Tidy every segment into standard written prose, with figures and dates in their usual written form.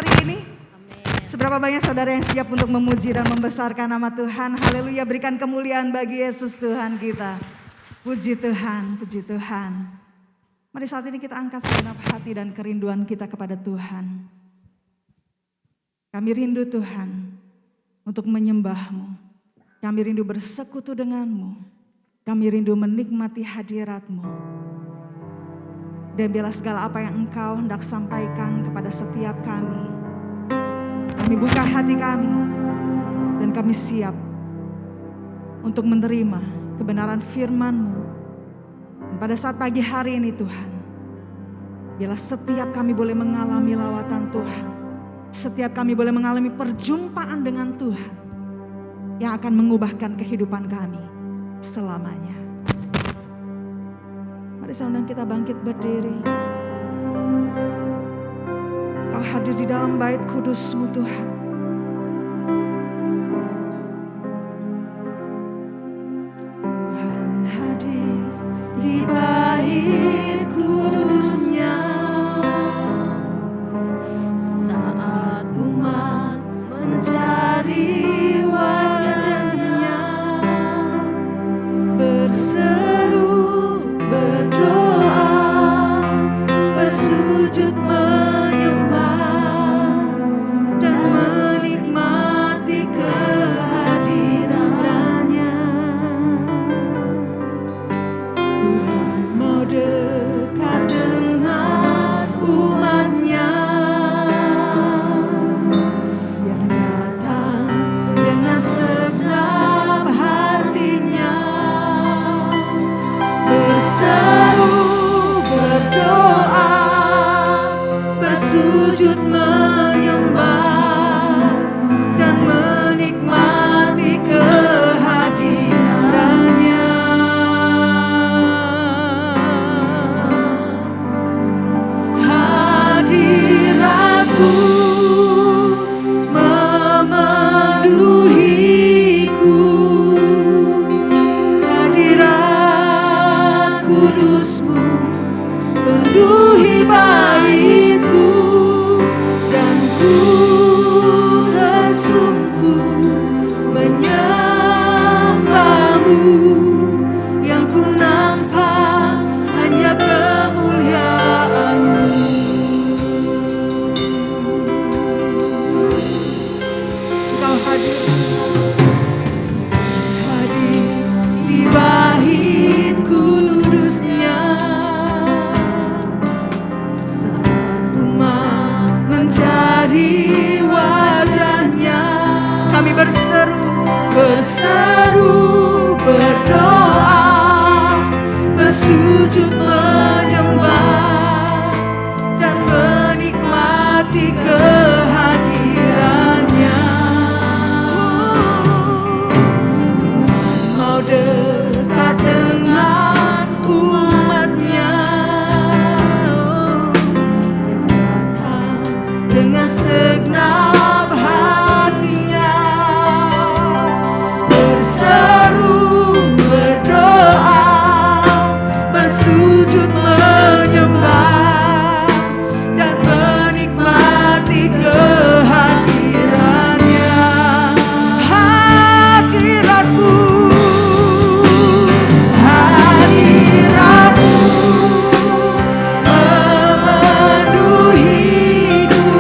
hari ini? Seberapa banyak saudara yang siap untuk memuji dan membesarkan nama Tuhan? Haleluya, berikan kemuliaan bagi Yesus Tuhan kita. Puji Tuhan, puji Tuhan. Mari saat ini kita angkat segenap hati dan kerinduan kita kepada Tuhan. Kami rindu Tuhan untuk menyembah-Mu. Kami rindu bersekutu dengan-Mu. Kami rindu menikmati hadirat-Mu. Dan biarlah segala apa yang Engkau hendak sampaikan kepada setiap kami. Kami buka hati kami dan kami siap untuk menerima kebenaran firman-Mu. Dan pada saat pagi hari ini Tuhan, biarlah setiap kami boleh mengalami lawatan Tuhan. Setiap kami boleh mengalami perjumpaan dengan Tuhan yang akan mengubahkan kehidupan kami selamanya. Mari saya undang kita bangkit berdiri. Kau hadir di dalam bait kudus-Mu Tuhan. Tuhan hadir di bait kudus-Nya saat umat mencari wajah-Nya, berseru, berdoa, bersujud menyembah dan menikmati kehadiran-Nya. Tuhan mau dekat dengan umat-Nya yang datang dengan segenap hatinya, berseru, berdoa, bersujud menyembah dan menikmati kehadiran-Nya. Hadirat-Mu memenuhiku, hadirat kudus-Mu penuhi bait-Mu, dan ku tersungkur menyembah-Mu. Yang ku nampak hanya kemuliaan-Mu. Engkau hadir di bait kudus-Nya saat umat mencari wajah-Nya. Kami berseru, berdoa, bersujud menyembah dan menikmati kehadiran-Nya. Mau dekat dengan umat-Nya yang datang dengan segenap hatinya, berseru, berdoa, bersujud menyembah dan menikmati kehadiran-Nya. Hadirat-Mu, hadirat-Mu memenuhiku,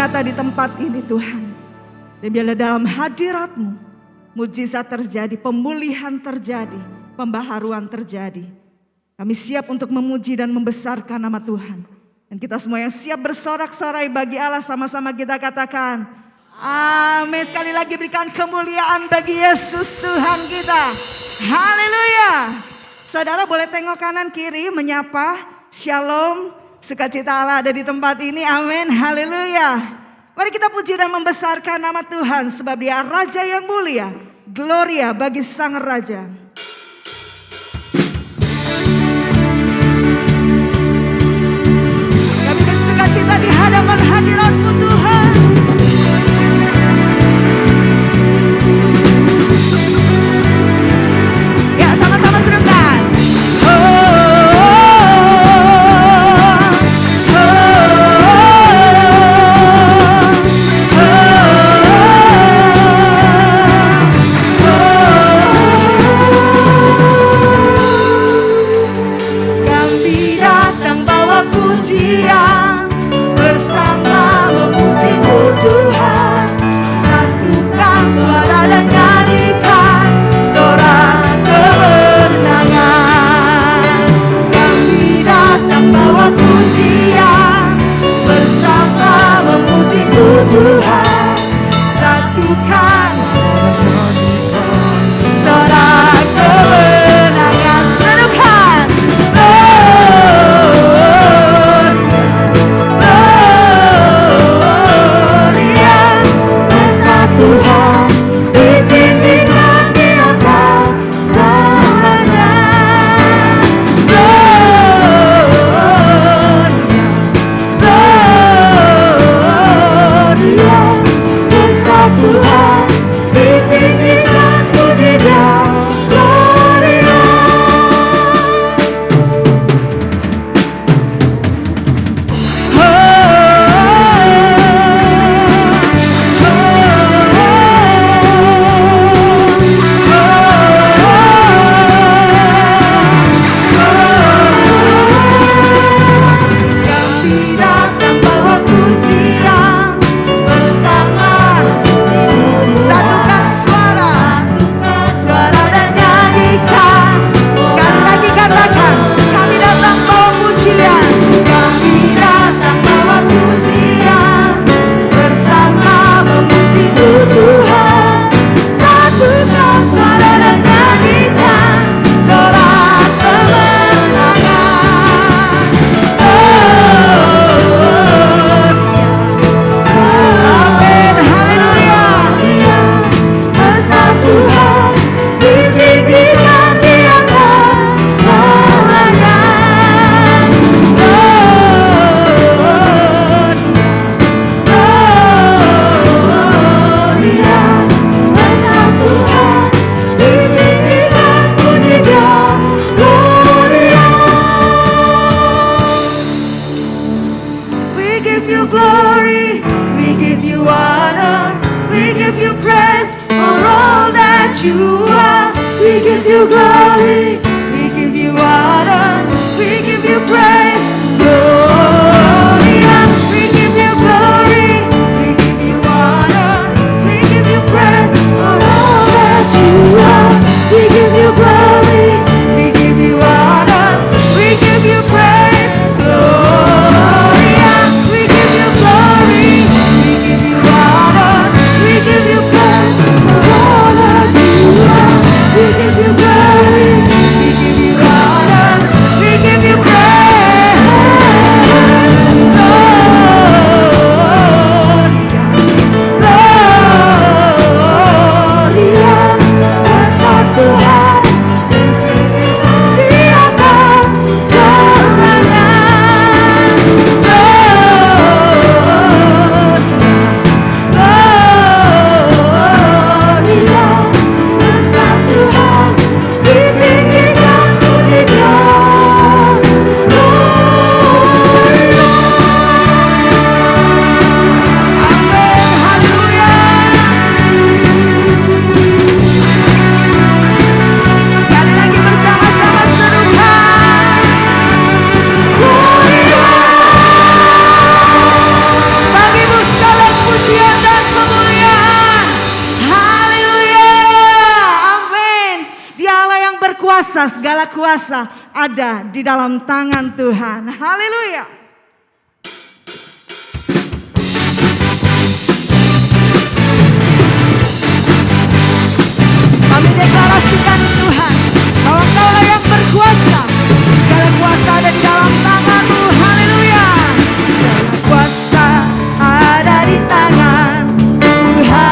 nyata di tempat ini Tuhan. Dan biarlah dalam hadirat-Mu mujizat terjadi, pemulihan terjadi, pembaharuan terjadi. Kami siap untuk memuji dan membesarkan nama Tuhan. Dan kita semua yang siap bersorak-sorai bagi Allah, sama-sama kita katakan amin. Sekali lagi berikan kemuliaan bagi Yesus Tuhan kita. Haleluya. Saudara boleh tengok kanan kiri menyapa. Shalom, sukacita Allah ada di tempat ini. Amin, haleluya. Mari kita puji dan membesarkan nama Tuhan, sebab Dia Raja yang mulia. Gloria bagi Sang Raja. Kami bersukacita di hadapan hadirat-Mu Tuhan. Ya, sama-sama serukan. Bersama memuji-Mu Tuhan, satukan suara dan nyanyikan sorak kemenangan. Kami datang bawa pujian, bersama memuji-Mu Tuhan, satukan sorak kemenangan. Serukan Tuhan ditinggikan di atas segalanya. Gloria, besar Tuhan ditinggikan puji dan gloria. We give you praise. segala kuasa ada di dalam tangan Tuhan. Haleluya. Kami deklarasikan Tuhan, bahwa Engkaulah yang berkuasa. Segala kuasa ada di dalam tangan-Mu. Haleluya. Segala kuasa ada di tangan Tuhan.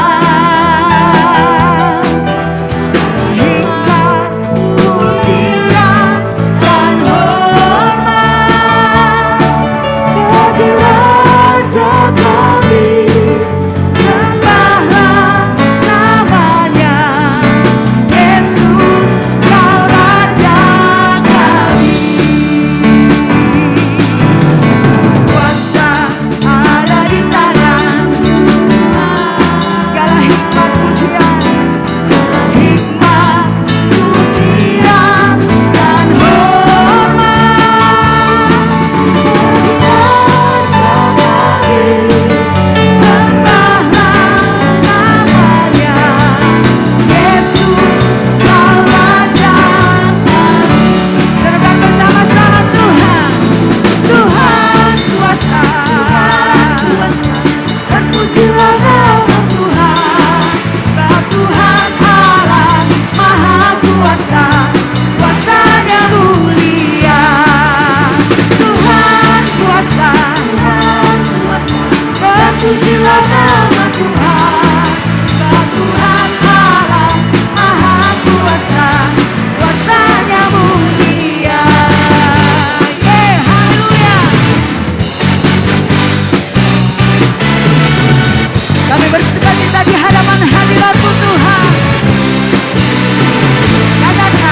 Bersukacita di hadapan hadirat-Mu Tuhan. Katakan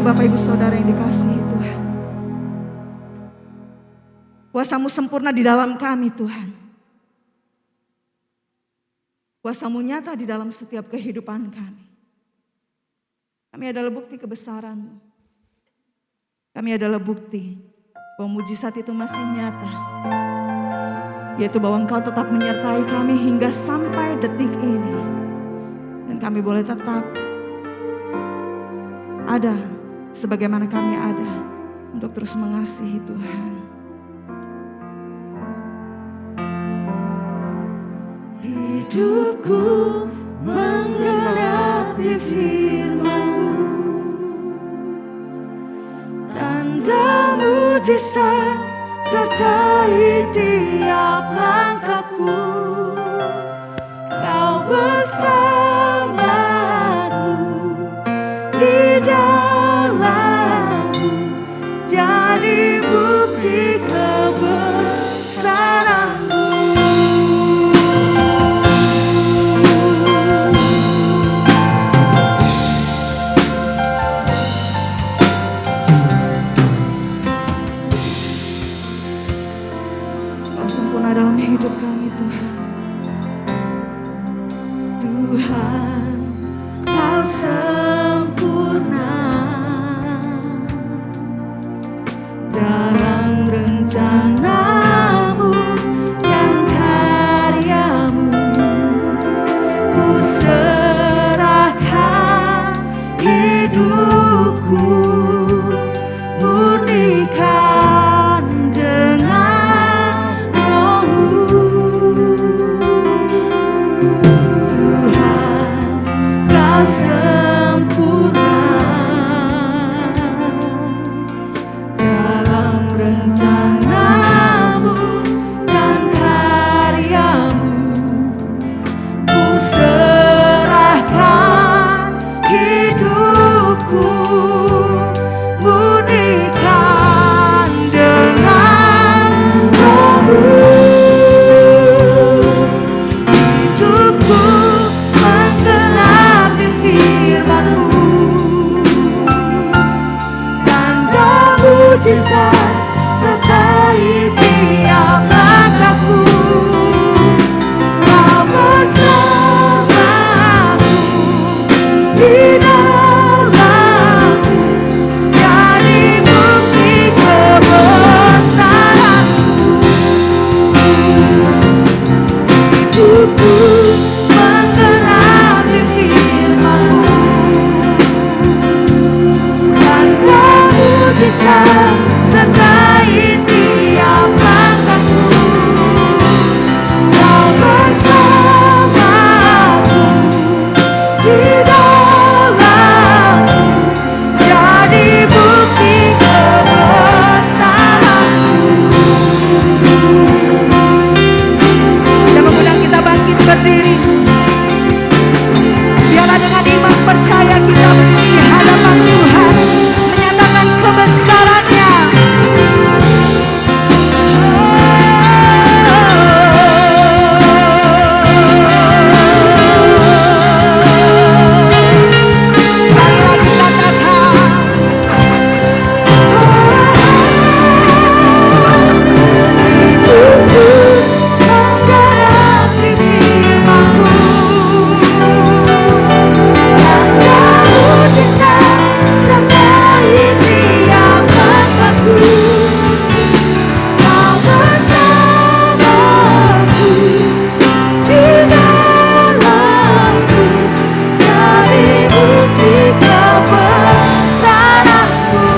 untuk Bapak Ibu Saudara yang dikasihi Tuhan. Kuasa-Mu sempurna di dalam kami Tuhan. Kuasa-Mu nyata di dalam setiap kehidupan kami. Kami adalah bukti kebesaran-Mu. Kami adalah bukti bahwa mujizat itu masih nyata. Yaitu bahwa Engkau tetap menyertai kami hingga sampai detik ini. Dan kami boleh tetap ada sebagaimana kami ada untuk terus mengasihi Tuhan. Hidupku menggenapi firman-Mu, tanda mujizat sertai tiap langkahku. Kau bersamaku di dalamku, jadi bukti kebesaran-Mu. Kau sempurna dalam hidup kami Tuhan. Tuhan, Kau sempurna dalam rencana-Mu dan karya-Mu. Ku serahkan hidupku, murnikan dengan Roh-Mu. Tuhan, Kau sempurna dalam rencana-Mu dan karya-Mu. Ku serahkan hidupku, murnikan dengan Roh-Mu. Hidupku menggenapi firman-Mu, tanda mujizat sertai tiap langkahku. Kau bersamaku di dalamku, jadi bukti kebesaran-Mu. Hidupku menggenapi firman-Mu, tanda mujizat sertai tiap langkahku. Kau bersamaku di dalamku, jadi bukti kebesaran-Mu. Saya mengundang kita bangkit berdiri. Biarlah dengan iman percaya kita berdiri di hadapan Tuhan, menyatakan kebesaran-Nya. Sekali lagi katakan, Hidupku menggenapi firman-Mu, tanda mujizat sertai tiap langkahku. Kau bersamaku di dalamku, jadi bukti kebesaran-Mu.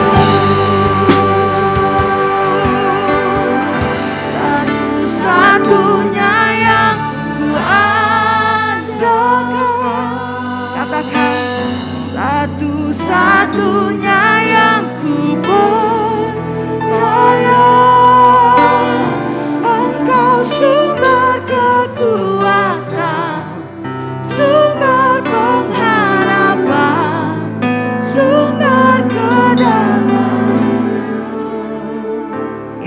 Satu-satunya yang ku andalkan. katakan, Satu-satunya yang ku percaya. Engkau sumber kekuatan, sumber pengharapan, sumber kedamaian.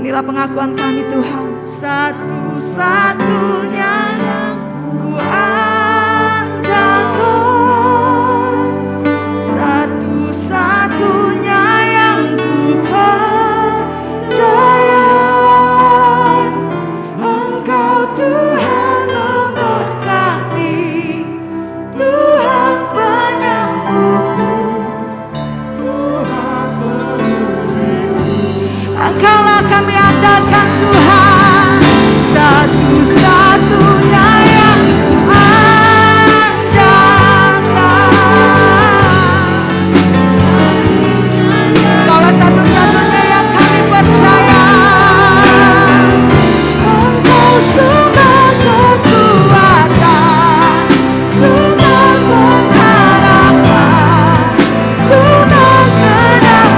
inilah pengakuan kami Tuhan. Satu-satunya yang ku andalkan, satu-satunya Engkaulah kami andalkan Tuhan, satu-satunya yang kuandalkan. Engkaulah satu-satunya yang kami percaya. Engkau sumber kekuatan, sumber pengharapan, sumber kedamaian.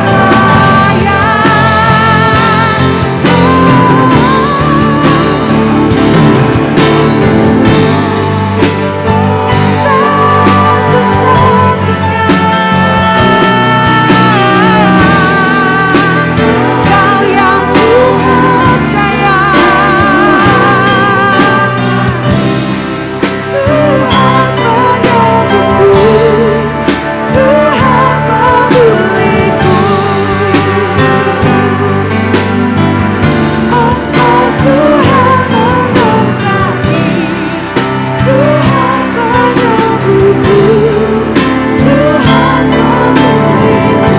Kau yang ku percaya, Tuhan penyembuhku, Tuhan pemulihku. Engkau Tuhan memberkati, Tuhan penyembuhku, Tuhan pemulihku.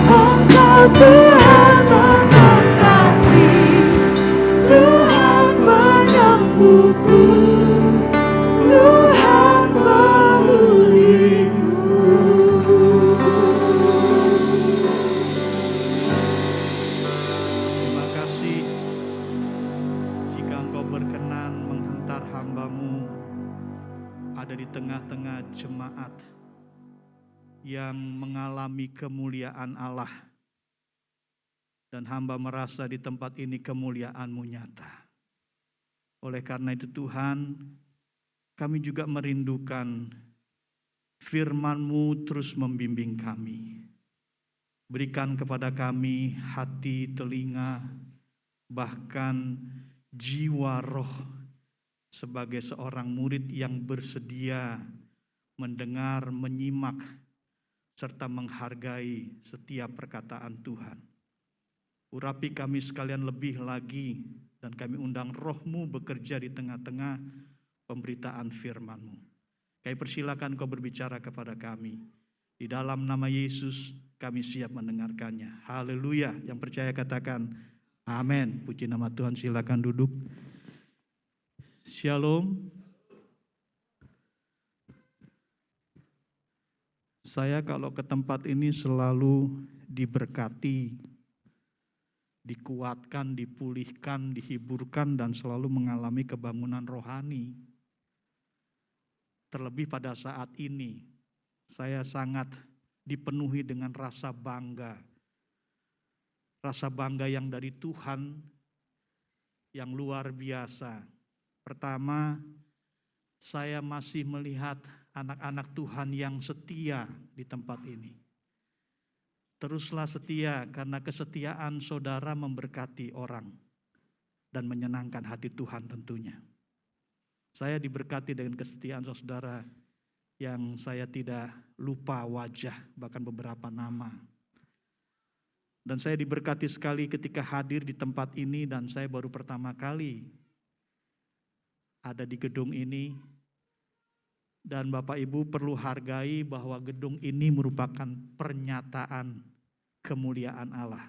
Engkau Tuhan memberkati, Tuhan penyembuhku, Tuhan pemulihku. Terima kasih jika Engkau berkenan menghantar hamba-Mu ada di tengah-tengah jemaat yang mengalami kemuliaan Allah. Dan hamba merasa di tempat ini kemuliaan-Mu nyata. Oleh karena itu Tuhan, kami juga merindukan firman-Mu terus membimbing kami. Berikan kepada kami hati, telinga, bahkan jiwa roh sebagai seorang murid yang bersedia mendengar, menyimak, serta menghargai setiap perkataan Tuhan. Urapi kami sekalian lebih lagi, dan kami undang Roh-Mu bekerja di tengah-tengah pemberitaan firman-Mu. Kami persilakan Kau berbicara kepada kami. Di dalam nama Yesus kami siap mendengarkannya. Haleluya. Yang percaya katakan amin. Puji nama Tuhan, silakan duduk. Shalom. Saya kalau ke tempat ini selalu diberkati, dikuatkan, dipulihkan, dihiburkan, dan selalu mengalami kebangunan rohani. Terlebih pada saat ini, saya sangat dipenuhi dengan rasa bangga. Rasa bangga yang dari Tuhan yang luar biasa. Pertama, saya masih melihat anak-anak Tuhan yang setia di tempat ini. Teruslah setia, karena kesetiaan saudara memberkati orang dan menyenangkan hati Tuhan tentunya. Saya diberkati dengan kesetiaan saudara yang saya tidak lupa wajah, bahkan beberapa nama. Dan saya diberkati sekali ketika hadir di tempat ini, dan saya baru pertama kali ada di gedung ini. Dan Bapak Ibu perlu hargai bahwa gedung ini merupakan pernyataan kemuliaan Allah.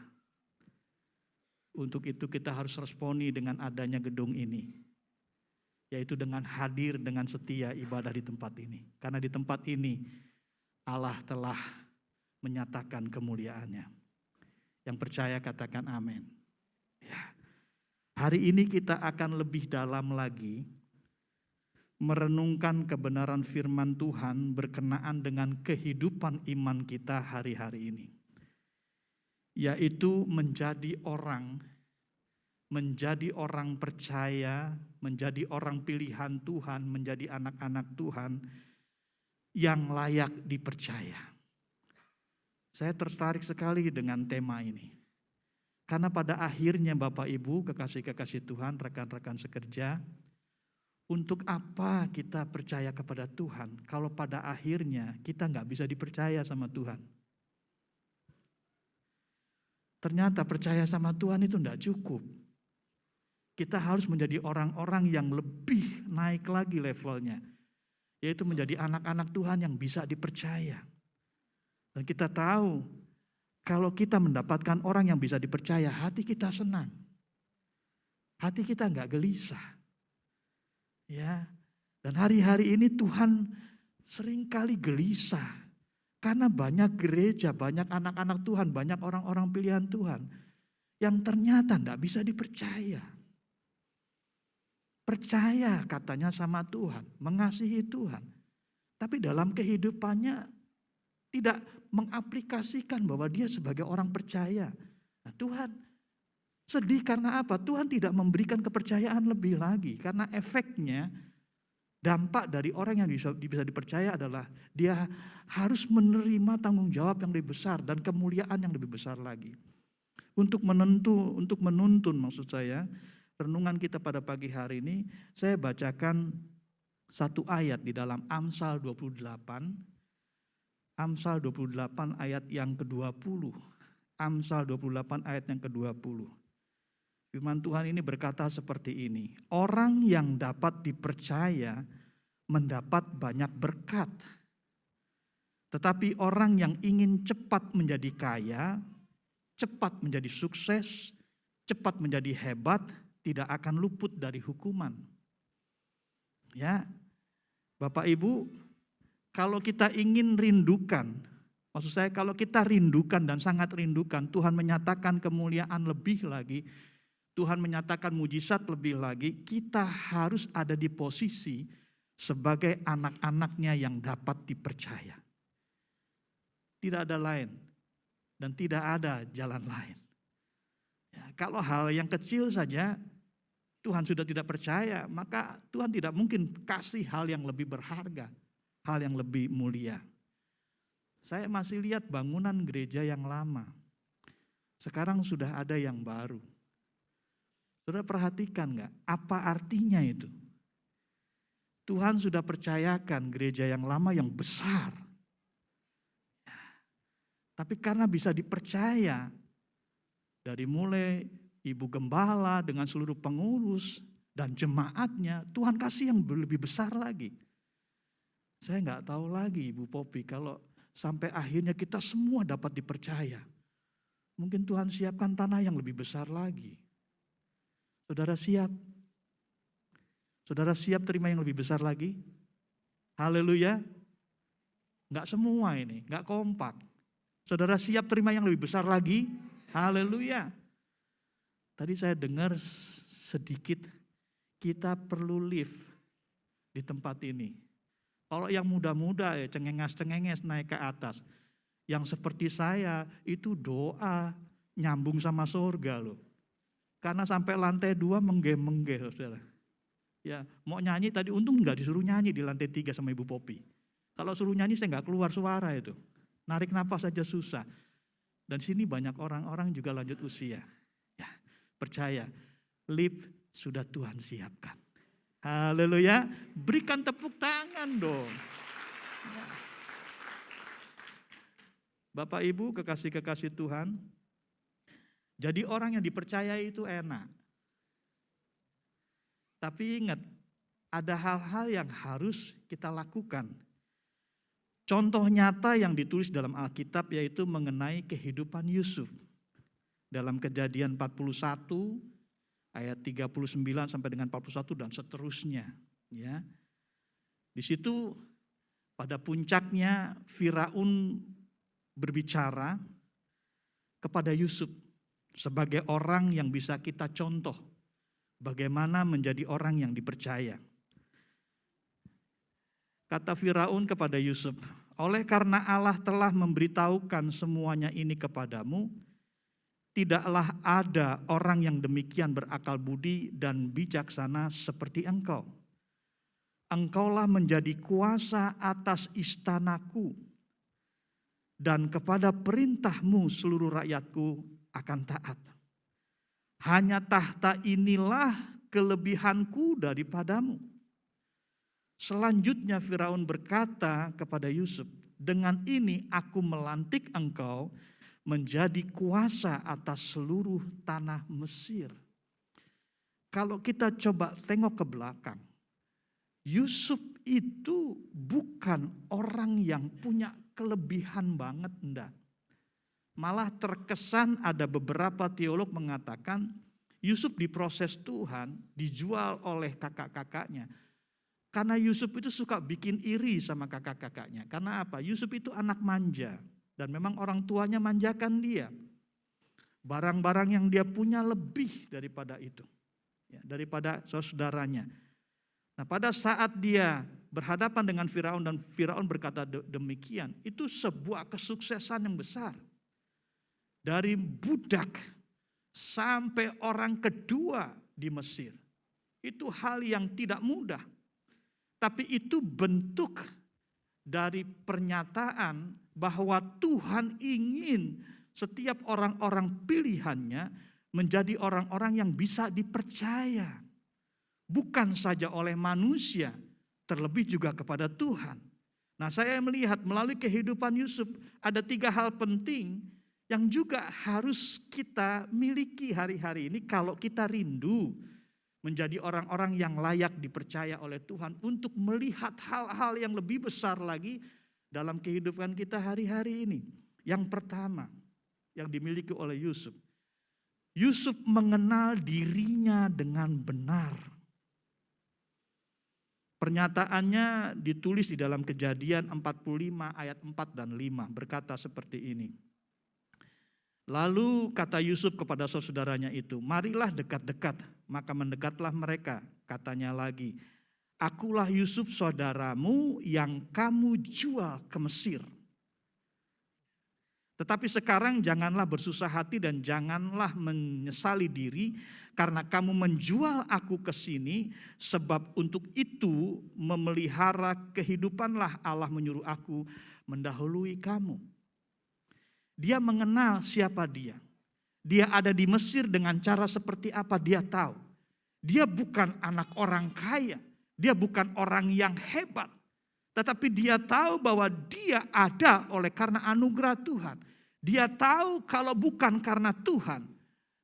Untuk itu kita harus responi dengan adanya gedung ini, yaitu dengan hadir dengan setia ibadah di tempat ini. Karena di tempat ini Allah telah menyatakan kemuliaannya. Yang percaya katakan amin. Ya. Hari ini kita akan lebih dalam lagi merenungkan kebenaran firman Tuhan berkenaan dengan kehidupan iman kita hari-hari ini. Yaitu menjadi orang percaya, menjadi orang pilihan Tuhan, menjadi anak-anak Tuhan yang layak dipercaya. Saya tertarik sekali dengan tema ini. Karena pada akhirnya Bapak Ibu, kekasih-kekasih Tuhan, rekan-rekan sekerja, untuk apa kita percaya kepada Tuhan kalau pada akhirnya kita nggak bisa dipercaya sama Tuhan? Ternyata percaya sama Tuhan itu enggak cukup. Kita harus menjadi orang-orang yang lebih naik lagi levelnya. Yaitu menjadi anak-anak Tuhan yang bisa dipercaya. Dan kita tahu Kalau kita mendapatkan orang yang bisa dipercaya, hati kita senang. Hati kita enggak gelisah. Ya. Dan hari-hari ini Tuhan seringkali gelisah. Karena banyak gereja, banyak anak-anak Tuhan, banyak orang-orang pilihan Tuhan yang ternyata enggak bisa dipercaya. Percaya katanya sama Tuhan, mengasihi Tuhan. Tapi dalam kehidupannya tidak mengaplikasikan bahwa dia sebagai orang percaya. Nah, Tuhan sedih karena apa? Tuhan tidak memberikan kepercayaan lebih lagi. Karena efeknya, dampak dari orang yang bisa dipercaya adalah dia harus menerima tanggung jawab yang lebih besar dan kemuliaan yang lebih besar lagi. Untuk menuntun maksud saya, renungan kita pada pagi hari ini, saya bacakan satu ayat di dalam Amsal 28. Amsal 28 ayat yang ke-20. Amsal 28 ayat yang ke-20. Firman Tuhan ini berkata seperti ini. Orang yang dapat dipercaya mendapat banyak berkat. Tetapi orang yang ingin cepat menjadi kaya, cepat menjadi sukses, cepat menjadi hebat, tidak akan luput dari hukuman. Ya, Bapak Ibu, kalau kita ingin rindukan, maksud saya kalau kita rindukan dan sangat rindukan, Tuhan menyatakan kemuliaan lebih lagi, Tuhan menyatakan mujizat lebih lagi, kita harus ada di posisi sebagai anak-anaknya yang dapat dipercaya. Tidak ada lain dan tidak ada jalan lain. Ya, kalau hal yang kecil saja Tuhan sudah tidak percaya, maka Tuhan tidak mungkin kasih hal yang lebih berharga, hal yang lebih mulia. Saya masih lihat bangunan gereja yang lama. Sekarang sudah ada yang baru. Saudara perhatikan enggak? Apa artinya itu? Tuhan sudah percayakan gereja yang lama yang besar. Tapi karena bisa dipercaya, dari mulai ibu gembala dengan seluruh pengurus dan jemaatnya, Tuhan kasih yang lebih besar lagi. Saya enggak tahu lagi Ibu Popi kalau sampai akhirnya kita semua dapat dipercaya. Mungkin Tuhan siapkan tanah yang lebih besar lagi. Saudara siap? Saudara siap terima yang lebih besar lagi? Haleluya. Enggak semua ini, enggak kompak. Saudara siap terima yang lebih besar lagi? Haleluya. Tadi saya dengar sedikit, kita perlu lift di tempat ini. Kalau yang muda-muda ya cengenges-cengenges naik ke atas. Yang seperti saya itu doa nyambung sama surga loh. Karena sampai lantai 2 menggeh-menggeh saudara. Ya, mau nyanyi tadi untung enggak disuruh nyanyi di lantai 3 sama Ibu Popi. Kalau suruh nyanyi saya enggak keluar suara itu. Narik nafas saja susah. Dan sini banyak orang-orang juga lanjut usia. Ya, percaya, lift sudah Tuhan siapkan. Haleluya, berikan tepuk tangan dong. Ya. Bapak Ibu kekasih-kekasih Tuhan, jadi orang yang dipercaya itu enak. Tapi ingat, ada hal-hal yang harus kita lakukan. Contoh nyata yang ditulis dalam Alkitab yaitu mengenai kehidupan Yusuf. Dalam Kejadian 41 ayat 39 sampai dengan 41 dan seterusnya. Ya. Di situ pada puncaknya Firaun berbicara kepada Yusuf sebagai orang yang bisa kita contoh bagaimana menjadi orang yang dipercaya. Kata Firaun kepada Yusuf, oleh karena Allah telah memberitahukan semuanya ini kepadamu, tidaklah ada orang yang demikian berakal budi dan bijaksana seperti engkau. Engkaulah menjadi kuasa atas istanaku, dan kepada perintahmu seluruh rakyatku akan taat. Hanya tahta inilah kelebihanku daripadamu. Selanjutnya Firaun berkata kepada Yusuf, dengan ini aku melantik engkau menjadi kuasa atas seluruh tanah Mesir. Kalau kita coba tengok ke belakang, Yusuf itu bukan orang yang punya kelebihan banget, enggak. Malah terkesan ada beberapa teolog mengatakan Yusuf diproses Tuhan, dijual oleh kakak-kakaknya. Karena Yusuf itu suka bikin iri sama kakak-kakaknya. Karena apa? Yusuf itu anak manja. Dan memang orang tuanya manjakan dia. Barang-barang yang dia punya lebih daripada itu. Ya, daripada saudaranya. Nah, pada saat dia berhadapan dengan Firaun dan Firaun berkata demikian. Itu sebuah kesuksesan yang besar. Dari budak sampai orang kedua di Mesir. Itu hal yang tidak mudah. Tapi itu bentuk dari pernyataan bahwa Tuhan ingin setiap orang-orang pilihannya menjadi orang-orang yang bisa dipercaya. Bukan saja oleh manusia, terlebih juga kepada Tuhan. Nah, saya melihat melalui kehidupan Yusuf ada 3 hal penting yang juga harus kita miliki hari-hari ini kalau kita rindu menjadi orang-orang yang layak dipercaya oleh Tuhan untuk melihat hal-hal yang lebih besar lagi dalam kehidupan kita hari-hari ini. Yang pertama yang dimiliki oleh Yusuf. Yusuf mengenal dirinya dengan benar. Pernyataannya ditulis di dalam Kejadian 45 ayat 4 dan 5 berkata seperti ini. Lalu kata Yusuf kepada saudaranya itu, marilah dekat-dekat, maka mendekatlah mereka. Katanya lagi, akulah Yusuf saudaramu yang kamu jual ke Mesir. Tetapi sekarang janganlah bersusah hati dan janganlah menyesali diri karena kamu menjual aku ke sini, sebab untuk itu memelihara kehidupanlah Allah menyuruh aku mendahului kamu. Dia mengenal siapa dia. Dia ada di Mesir dengan cara seperti apa dia tahu. Dia bukan anak orang kaya. Dia bukan orang yang hebat. Tetapi dia tahu bahwa dia ada oleh karena anugerah Tuhan. Dia tahu kalau bukan karena Tuhan,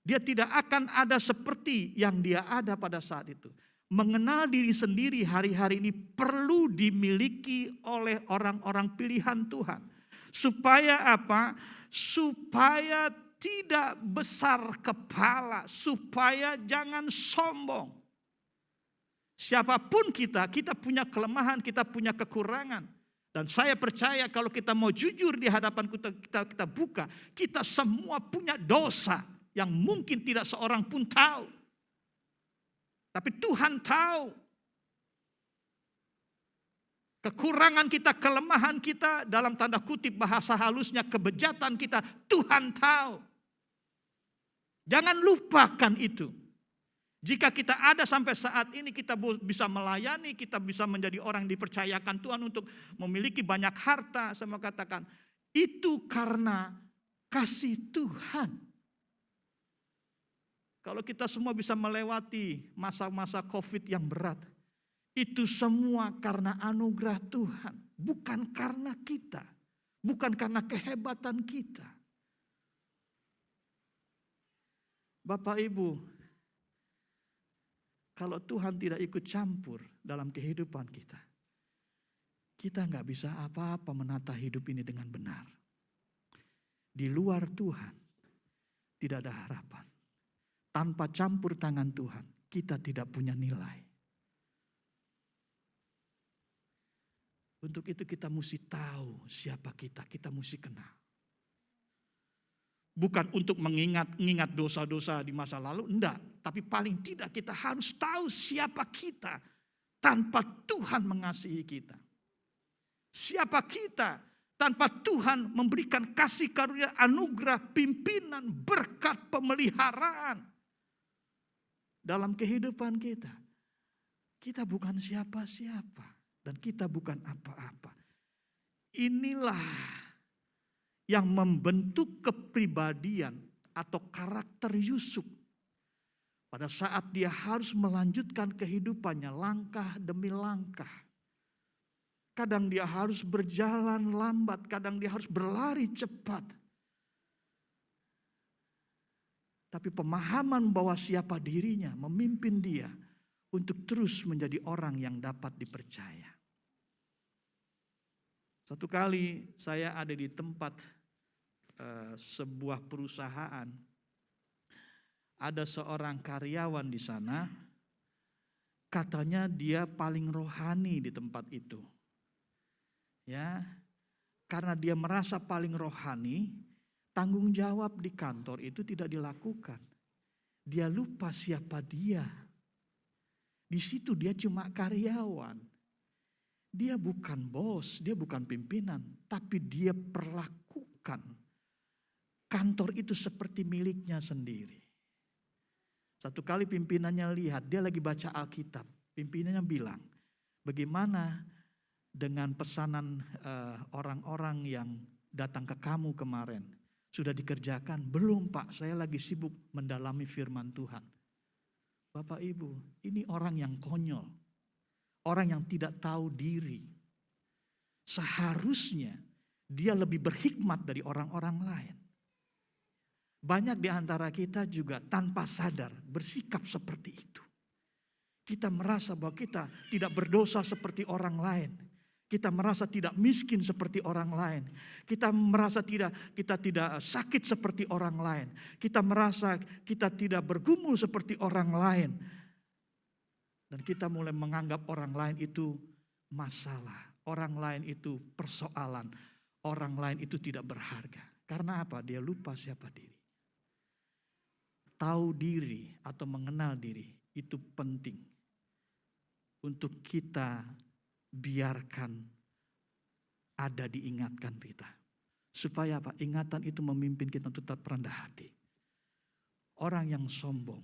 dia tidak akan ada seperti yang dia ada pada saat itu. Mengenal diri sendiri hari-hari ini perlu dimiliki oleh orang-orang pilihan Tuhan. Supaya apa? Supaya tidak besar kepala, supaya jangan sombong. Siapapun kita punya kelemahan, kita punya kekurangan. Dan saya percaya kalau kita mau jujur di hadapan kita buka, kita semua punya dosa yang mungkin tidak seorang pun tahu. Tapi Tuhan tahu. Kekurangan kita, kelemahan kita, dalam tanda kutip bahasa halusnya kebejatan kita, Tuhan tahu. Jangan lupakan itu. Jika kita ada sampai saat ini, kita bisa melayani, kita bisa menjadi orang yang dipercayakan Tuhan untuk memiliki banyak harta. Saya mau katakan, itu karena kasih Tuhan. Kalau kita semua bisa melewati masa-masa COVID yang berat, itu semua karena anugerah Tuhan, bukan karena kita, bukan karena kehebatan kita. Bapak Ibu, kalau Tuhan tidak ikut campur dalam kehidupan kita, kita nggak bisa apa-apa menata hidup ini dengan benar. Di luar Tuhan, tidak ada harapan. Tanpa campur tangan Tuhan, kita tidak punya nilai. Untuk itu kita mesti tahu siapa kita mesti kenal. Bukan untuk mengingat dosa-dosa di masa lalu, enggak. Tapi paling tidak kita harus tahu siapa kita tanpa Tuhan mengasihi kita. Siapa kita tanpa Tuhan memberikan kasih karunia, anugerah, pimpinan, berkat, pemeliharaan dalam kehidupan kita. Kita bukan siapa-siapa. Dan kita bukan apa-apa. Inilah yang membentuk kepribadian atau karakter Yusuf. Pada saat dia harus melanjutkan kehidupannya langkah demi langkah. Kadang dia harus berjalan lambat, kadang dia harus berlari cepat. Tapi pemahaman bahwa siapa dirinya memimpin dia untuk terus menjadi orang yang dapat dipercaya. Satu kali saya ada di tempat sebuah perusahaan, ada seorang karyawan di sana, katanya dia paling rohani di tempat itu. Ya, karena dia merasa paling rohani, tanggung jawab di kantor itu tidak dilakukan. Dia lupa siapa dia. Di situ dia cuma karyawan. Dia bukan bos, dia bukan pimpinan, tapi dia perlakukan kantor itu seperti miliknya sendiri. Satu kali pimpinannya lihat, dia lagi baca Alkitab. Pimpinannya bilang, bagaimana dengan pesanan orang-orang yang datang ke kamu kemarin? Sudah dikerjakan? Belum Pak, saya lagi sibuk mendalami firman Tuhan. Bapak Ibu, ini orang yang konyol. Orang yang tidak tahu diri. Seharusnya dia lebih berhikmat dari orang-orang lain. Banyak di antara kita juga tanpa sadar bersikap seperti itu. Kita merasa bahwa kita tidak berdosa seperti orang lain. Kita merasa tidak miskin seperti orang lain. Kita merasa kita tidak sakit seperti orang lain. Kita merasa kita tidak bergumul seperti orang lain. Dan kita mulai menganggap orang lain itu masalah. Orang lain itu persoalan. Orang lain itu tidak berharga. Karena apa? Dia lupa siapa diri. Tahu diri atau mengenal diri itu penting untuk kita biarkan ada diingatkan kita. Supaya apa? Ingatan itu memimpin kita untuk tetap rendah hati. Orang yang sombong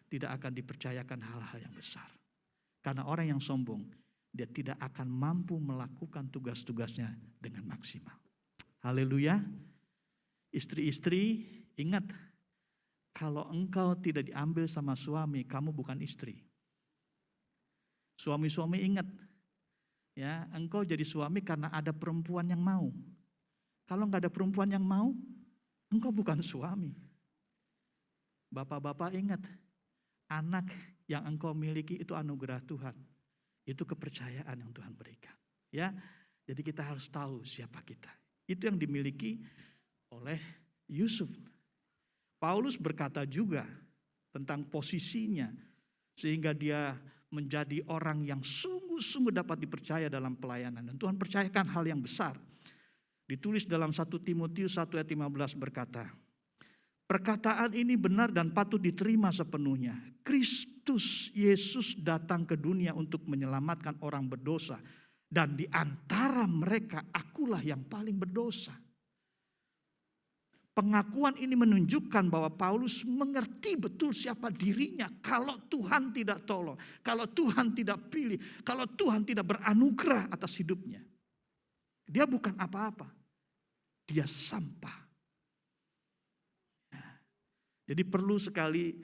tidak akan dipercayakan hal-hal yang besar. Karena orang yang sombong, dia tidak akan mampu melakukan tugas-tugasnya dengan maksimal. Haleluya. Istri-istri, ingat, kalau engkau tidak diambil sama suami, kamu bukan istri. Suami-suami ingat, ya, engkau jadi suami karena ada perempuan yang mau. Kalau enggak ada perempuan yang mau, engkau bukan suami. Bapak-bapak ingat, anak yang engkau miliki itu anugerah Tuhan. Itu kepercayaan yang Tuhan berikan. Ya, jadi kita harus tahu siapa kita. Itu yang dimiliki oleh Yusuf. Paulus berkata juga tentang posisinya sehingga dia menjadi orang yang sungguh-sungguh dapat dipercaya dalam pelayanan. Dan Tuhan percayakan hal yang besar. Ditulis dalam 1 Timotius 1 ayat 15 berkata, perkataan ini benar dan patut diterima sepenuhnya. Kristus Yesus datang ke dunia untuk menyelamatkan orang berdosa. Dan di antara mereka akulah yang paling berdosa. Pengakuan ini menunjukkan bahwa Paulus mengerti betul siapa dirinya kalau Tuhan tidak tolong, kalau Tuhan tidak pilih, kalau Tuhan tidak beranugerah atas hidupnya. Dia bukan apa-apa, dia sampah. Jadi perlu sekali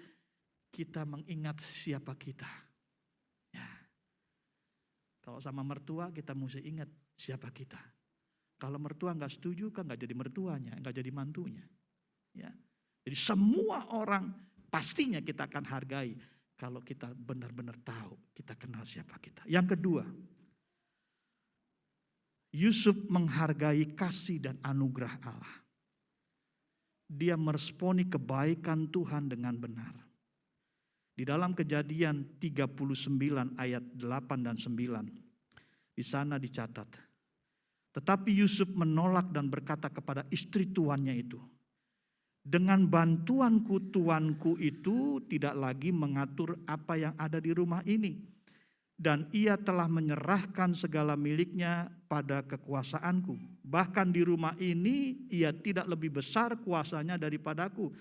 kita mengingat siapa kita. Ya. Kalau sama mertua kita mesti ingat siapa kita. Kalau mertua nggak setuju kan nggak jadi mertuanya, nggak jadi mantunya. Ya. Jadi semua orang pastinya kita akan hargai kalau kita benar-benar tahu, kita kenal siapa kita. Yang kedua, Yusuf menghargai kasih dan anugerah Allah. Dia meresponi kebaikan Tuhan dengan benar. Di dalam Kejadian 39 ayat 8 dan 9, di sana dicatat. Tetapi Yusuf menolak dan berkata kepada istri tuannya itu, dengan bantuanku tuanku itu tidak lagi mengatur apa yang ada di rumah ini. Dan ia telah menyerahkan segala miliknya pada kekuasaanku. Bahkan di rumah ini ia tidak lebih besar kuasanya daripadaku.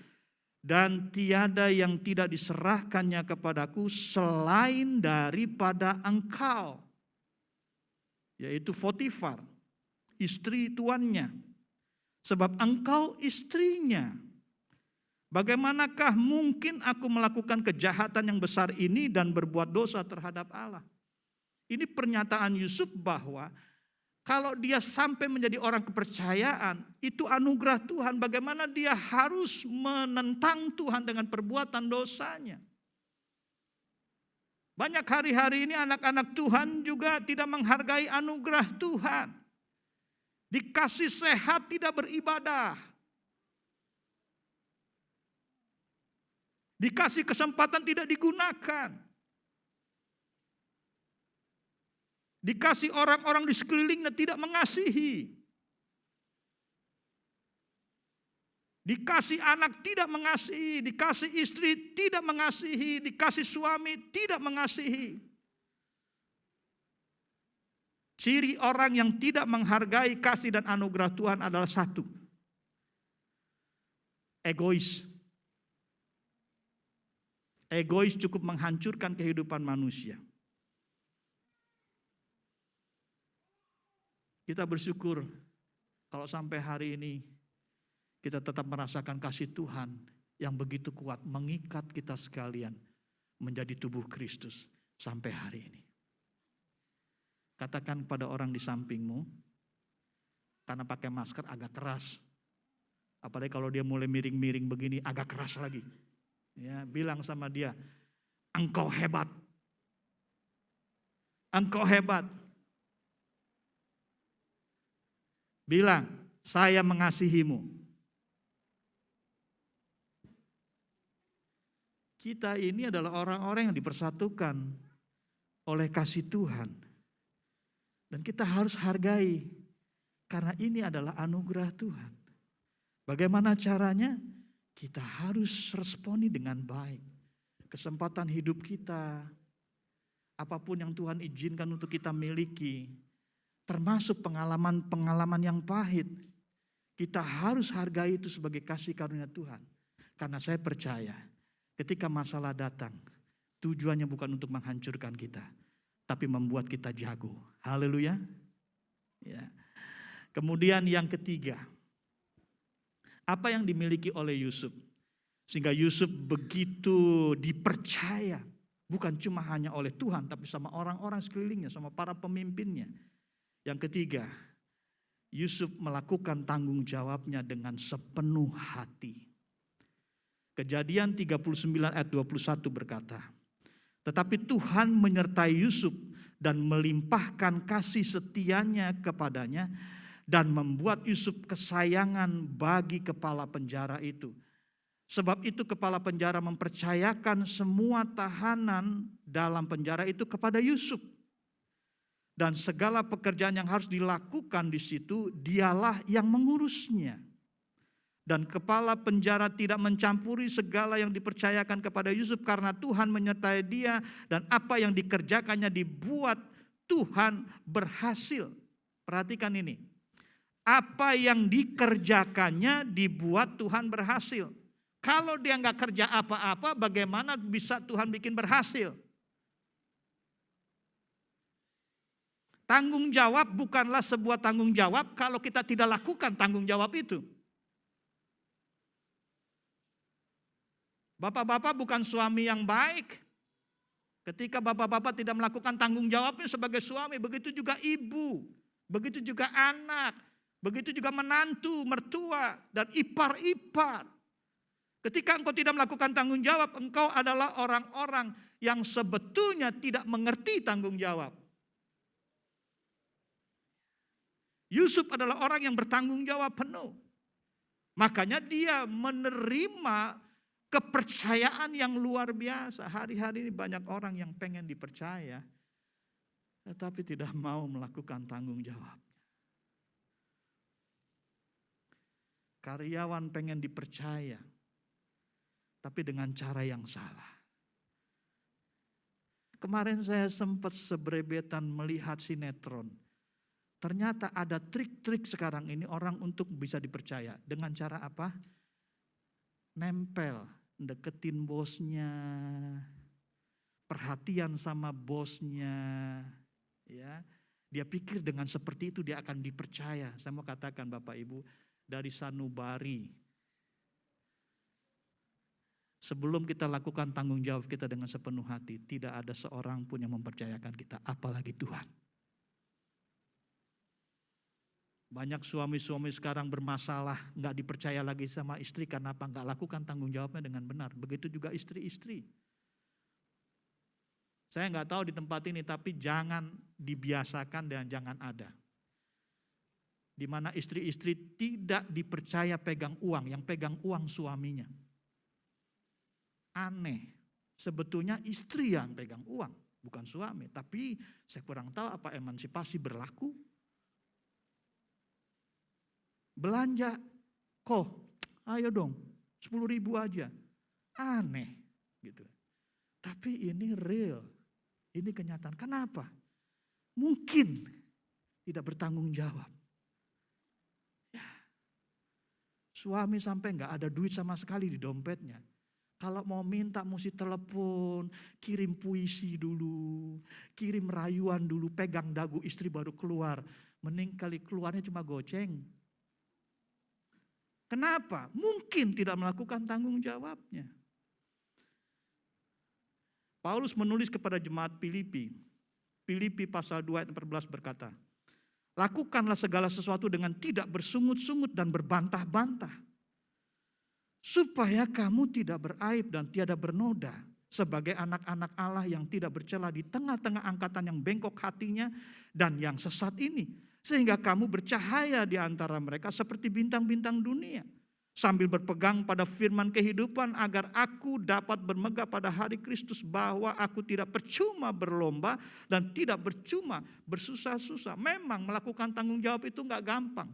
Dan tiada yang tidak diserahkannya kepadaku selain daripada engkau. Yaitu Potifar, istri tuannya. Sebab engkau istrinya. Bagaimanakah mungkin aku melakukan kejahatan yang besar ini dan berbuat dosa terhadap Allah? Ini pernyataan Yusuf bahwa kalau dia sampai menjadi orang kepercayaan, itu anugerah Tuhan. Bagaimana dia harus menentang Tuhan dengan perbuatan dosanya. Banyak hari-hari ini anak-anak Tuhan juga tidak menghargai anugerah Tuhan. Dikasih sehat tidak beribadah. Dikasih kesempatan tidak digunakan. Dikasih orang-orang di sekelilingnya tidak mengasihi. Dikasih anak tidak mengasihi, dikasih istri tidak mengasihi, dikasih suami tidak mengasihi. Ciri orang yang tidak menghargai kasih dan anugerah Tuhan adalah satu. Egois. Egois cukup menghancurkan kehidupan manusia. Kita bersyukur kalau sampai hari ini kita tetap merasakan kasih Tuhan yang begitu kuat mengikat kita sekalian menjadi tubuh Kristus sampai hari ini. Katakan pada orang di sampingmu, karena pakai masker agak keras. Apalagi kalau dia mulai miring-miring begini agak keras lagi. Ya, bilang sama dia, engkau hebat. Engkau hebat. Bilang, saya mengasihimu. Kita ini adalah orang-orang yang dipersatukan oleh kasih Tuhan. Dan kita harus hargai, karena ini adalah anugerah Tuhan. Bagaimana caranya? Kita harus responi dengan baik. Kesempatan hidup kita, apapun yang Tuhan izinkan untuk kita miliki, termasuk pengalaman-pengalaman yang pahit, kita harus hargai itu sebagai kasih karunia Tuhan. Karena saya percaya, ketika masalah datang, tujuannya bukan untuk menghancurkan kita, tapi membuat kita jago. Haleluya. Ya. Kemudian yang ketiga, apa yang dimiliki oleh Yusuf? Sehingga Yusuf begitu dipercaya, bukan cuma hanya oleh Tuhan, tapi sama orang-orang sekelilingnya, sama para pemimpinnya. Yang ketiga, Yusuf melakukan tanggung jawabnya dengan sepenuh hati. Kejadian 39 ayat 21 berkata, tetapi Tuhan menyertai Yusuf dan melimpahkan kasih setianya kepadanya dan membuat Yusuf kesayangan bagi kepala penjara itu. Sebab itu kepala penjara mempercayakan semua tahanan dalam penjara itu kepada Yusuf. Dan segala pekerjaan yang harus dilakukan di situ dialah yang mengurusnya. Dan kepala penjara tidak mencampuri segala yang dipercayakan kepada Yusuf karena Tuhan menyertai dia dan apa yang dikerjakannya dibuat Tuhan berhasil. Perhatikan ini. Apa yang dikerjakannya dibuat Tuhan berhasil. Kalau dia nggak kerja apa-apa, bagaimana bisa Tuhan bikin berhasil? Tanggung jawab bukanlah sebuah tanggung jawab kalau kita tidak lakukan tanggung jawab itu. Bapak-bapak bukan suami yang baik. Ketika bapak-bapak tidak melakukan tanggung jawabnya sebagai suami, begitu juga ibu, begitu juga anak, begitu juga menantu, mertua, dan ipar-ipar. Ketika engkau tidak melakukan tanggung jawab, engkau adalah orang-orang yang sebetulnya tidak mengerti tanggung jawab. Yusuf adalah orang yang bertanggung jawab penuh. Makanya dia menerima kepercayaan yang luar biasa. Hari-hari ini banyak orang yang pengen dipercaya, tetapi tidak mau melakukan tanggung jawab. Karyawan pengen dipercaya, tapi dengan cara yang salah. Kemarin saya sempat sebrebetan melihat sinetron. Ternyata ada trik-trik sekarang ini orang untuk bisa dipercaya. Dengan cara apa? Nempel, deketin bosnya, perhatian sama bosnya. Ya, dia pikir dengan seperti itu dia akan dipercaya. Saya mau katakan Bapak Ibu, dari sanubari, sebelum kita lakukan tanggung jawab kita dengan sepenuh hati, tidak ada seorang pun yang mempercayakan kita, apalagi Tuhan. Banyak suami-suami sekarang bermasalah, gak dipercaya lagi sama istri karena apa? Gak lakukan tanggung jawabnya dengan benar. Begitu juga istri-istri. Saya gak tahu di tempat ini, tapi jangan dibiasakan dan jangan ada. Di mana istri-istri tidak dipercaya pegang uang, yang pegang uang suaminya. Aneh. Sebetulnya istri yang pegang uang, bukan suami. Tapi saya kurang tahu apa emansipasi berlaku. Belanja, kok ayo dong 10.000 aja. Aneh gitu. Tapi ini real, ini kenyataan. Kenapa? Mungkin tidak bertanggung jawab. Ya. Suami sampai nggak ada duit sama sekali di dompetnya. Kalau mau minta mesti telepon, kirim puisi dulu, kirim rayuan dulu, pegang dagu istri baru keluar. Mending kali keluarnya cuma goceng. Kenapa? Mungkin tidak melakukan tanggung jawabnya. Paulus menulis kepada jemaat Filipi. Filipi pasal 2 ayat 14 berkata, lakukanlah segala sesuatu dengan tidak bersungut-sungut dan berbantah-bantah. Supaya kamu tidak beraib dan tiada bernoda. Sebagai anak-anak Allah yang tidak bercela di tengah-tengah angkatan yang bengkok hatinya dan yang sesat ini. Sehingga kamu bercahaya di antara mereka seperti bintang-bintang dunia. Sambil berpegang pada firman kehidupan agar aku dapat bermegah pada hari Kristus. Bahwa aku tidak percuma berlomba dan tidak percuma bersusah-susah. Memang melakukan tanggung jawab itu gak gampang.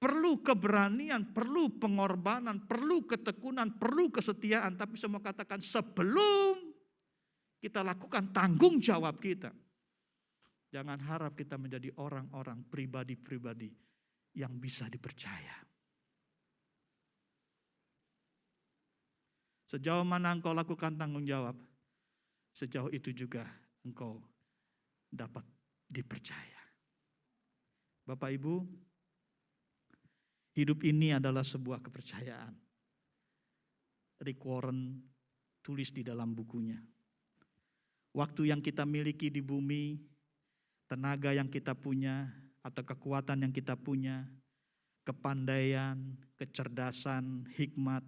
Perlu keberanian, perlu pengorbanan, perlu ketekunan, perlu kesetiaan. Tapi semua katakan sebelum kita lakukan tanggung jawab kita. Jangan harap kita menjadi orang-orang pribadi-pribadi yang bisa dipercaya. Sejauh mana engkau lakukan tanggung jawab, sejauh itu juga engkau dapat dipercaya. Bapak Ibu, hidup ini adalah sebuah kepercayaan. Rick Warren tulis di dalam bukunya. Waktu yang kita miliki di bumi, tenaga yang kita punya atau kekuatan yang kita punya, kepandaian, kecerdasan, hikmat,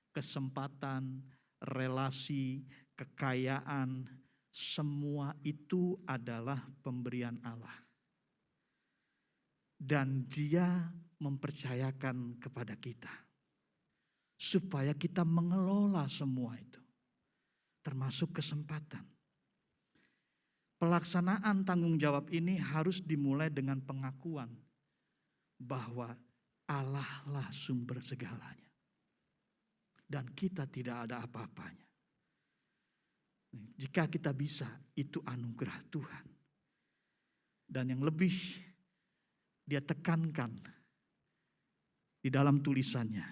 kesempatan, relasi, kekayaan, semua itu adalah pemberian Allah. Dan Dia mempercayakan kepada kita supaya kita mengelola semua itu, termasuk kesempatan. Pelaksanaan tanggung jawab ini harus dimulai dengan pengakuan bahwa Allah lah sumber segalanya. Dan kita tidak ada apa-apanya. Jika kita bisa, itu anugerah Tuhan. Dan yang lebih dia tekankan di dalam tulisannya,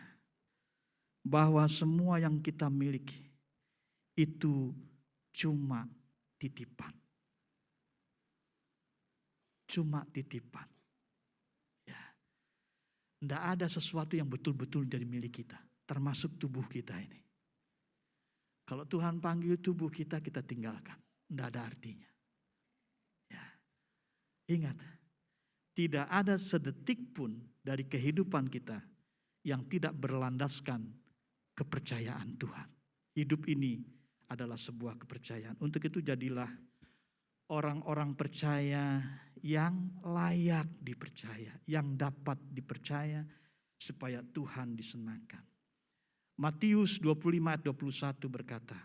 bahwa semua yang kita miliki itu cuma titipan. Cuma titipan. Ya. Tidak ada sesuatu yang betul-betul jadi milik kita. Termasuk tubuh kita ini. Kalau Tuhan panggil tubuh kita, kita tinggalkan. Tidak ada artinya. Ya. Ingat, tidak ada sedetik pun dari kehidupan kita yang tidak berlandaskan kepercayaan Tuhan. Hidup ini adalah sebuah kepercayaan. Untuk itu jadilah orang-orang percaya yang layak dipercaya, yang dapat dipercaya supaya Tuhan disenangkan. Matius 25 ayat 21 berkata,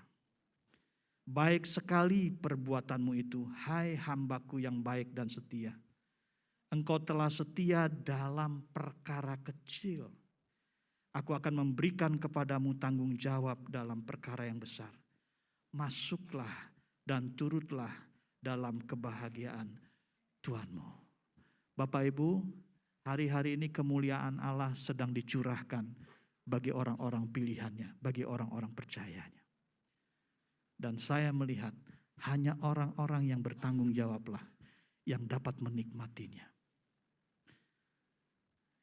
baik sekali perbuatanmu itu, hai hambaku yang baik dan setia. Engkau telah setia dalam perkara kecil. Aku akan memberikan kepadamu tanggung jawab dalam perkara yang besar. Masuklah dan turutlah dalam kebahagiaan Tuhanmu. Bapak Ibu, hari-hari ini kemuliaan Allah sedang dicurahkan bagi orang-orang pilihannya, bagi orang-orang percayanya. Dan saya melihat hanya orang-orang yang bertanggung jawablah yang dapat menikmatinya.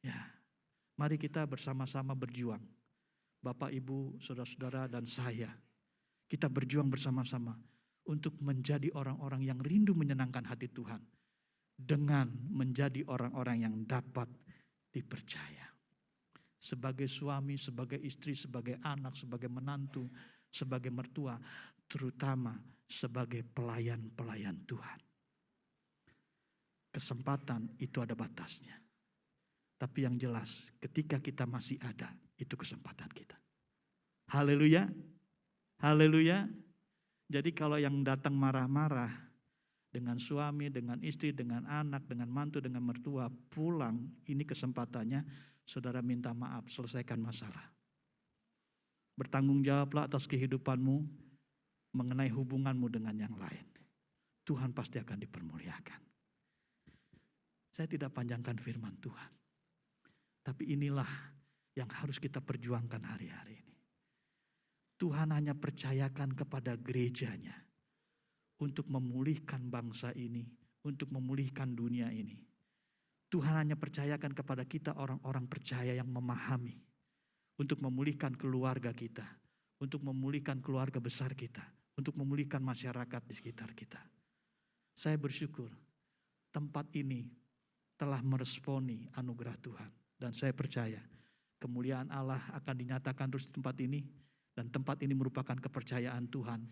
Ya, mari kita bersama-sama berjuang. Bapak, Ibu, saudara-saudara dan saya. Kita berjuang bersama-sama untuk menjadi orang-orang yang rindu menyenangkan hati Tuhan. Dengan menjadi orang-orang yang dapat dipercaya. Sebagai suami, sebagai istri, sebagai anak, sebagai menantu, sebagai mertua, terutama sebagai pelayan-pelayan Tuhan. Kesempatan itu ada batasnya. Tapi yang jelas ketika kita masih ada, itu kesempatan kita. Haleluya. Haleluya. Jadi kalau yang datang marah-marah dengan suami, dengan istri, dengan anak, dengan mantu, dengan mertua, pulang, ini kesempatannya saudara minta maaf, selesaikan masalah. Bertanggung jawablah atas kehidupanmu mengenai hubunganmu dengan yang lain. Tuhan pasti akan dipermuliakan. Saya tidak panjangkan firman Tuhan. Tapi inilah yang harus kita perjuangkan hari-hari ini. Tuhan hanya percayakan kepada gerejanya untuk memulihkan bangsa ini, untuk memulihkan dunia ini. Tuhan hanya percayakan kepada kita orang-orang percaya yang memahami untuk memulihkan keluarga kita, untuk memulihkan keluarga besar kita, untuk memulihkan masyarakat di sekitar kita. Saya bersyukur tempat ini telah meresponi anugerah Tuhan. Dan saya percaya kemuliaan Allah akan dinyatakan terus di tempat ini. Dan tempat ini merupakan kepercayaan Tuhan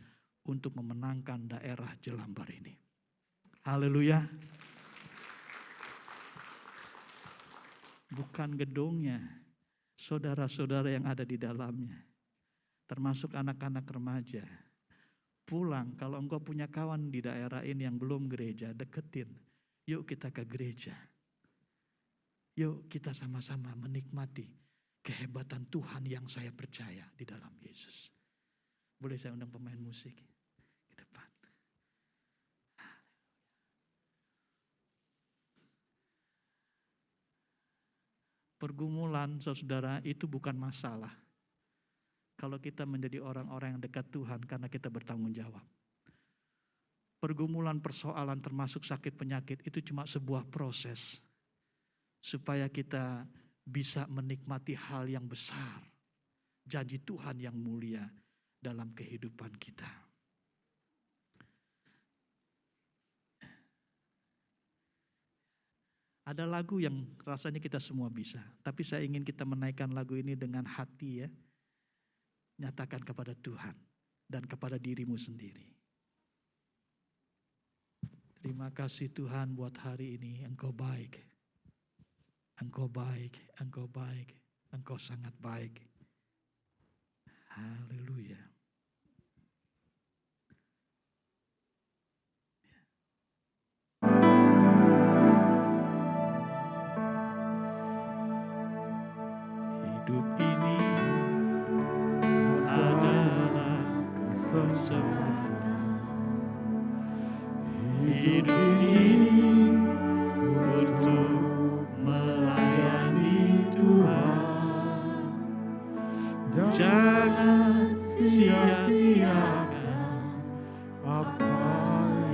untuk memenangkan daerah Jelambar ini. Haleluya. Bukan gedungnya, saudara-saudara yang ada di dalamnya. Termasuk anak-anak remaja. Pulang, kalau engkau punya kawan di daerah ini yang belum gereja, deketin. Yuk kita ke gereja. Yuk kita sama-sama menikmati kehebatan Tuhan yang saya percaya di dalam Yesus. Boleh saya undang pemain musik ke depan. Pergumulan saudara itu bukan masalah. Kalau kita menjadi orang-orang yang dekat Tuhan karena kita bertanggung jawab. Pergumulan, persoalan termasuk sakit penyakit itu cuma sebuah proses. Supaya kita bisa menikmati hal yang besar. Janji Tuhan yang mulia dalam kehidupan kita. Ada lagu yang rasanya kita semua bisa. Tapi saya ingin kita menaikkan lagu ini dengan hati ya. Nyatakan kepada Tuhan dan kepada dirimu sendiri. Terima kasih Tuhan buat hari ini, Engkau baik. Engkau baik, Engkau baik, Engkau sangat baik. Haleluya. Hidup ini adalah kesempatan. Hidup ini untuk melayani Tuhan. Jangan sia-siakan apa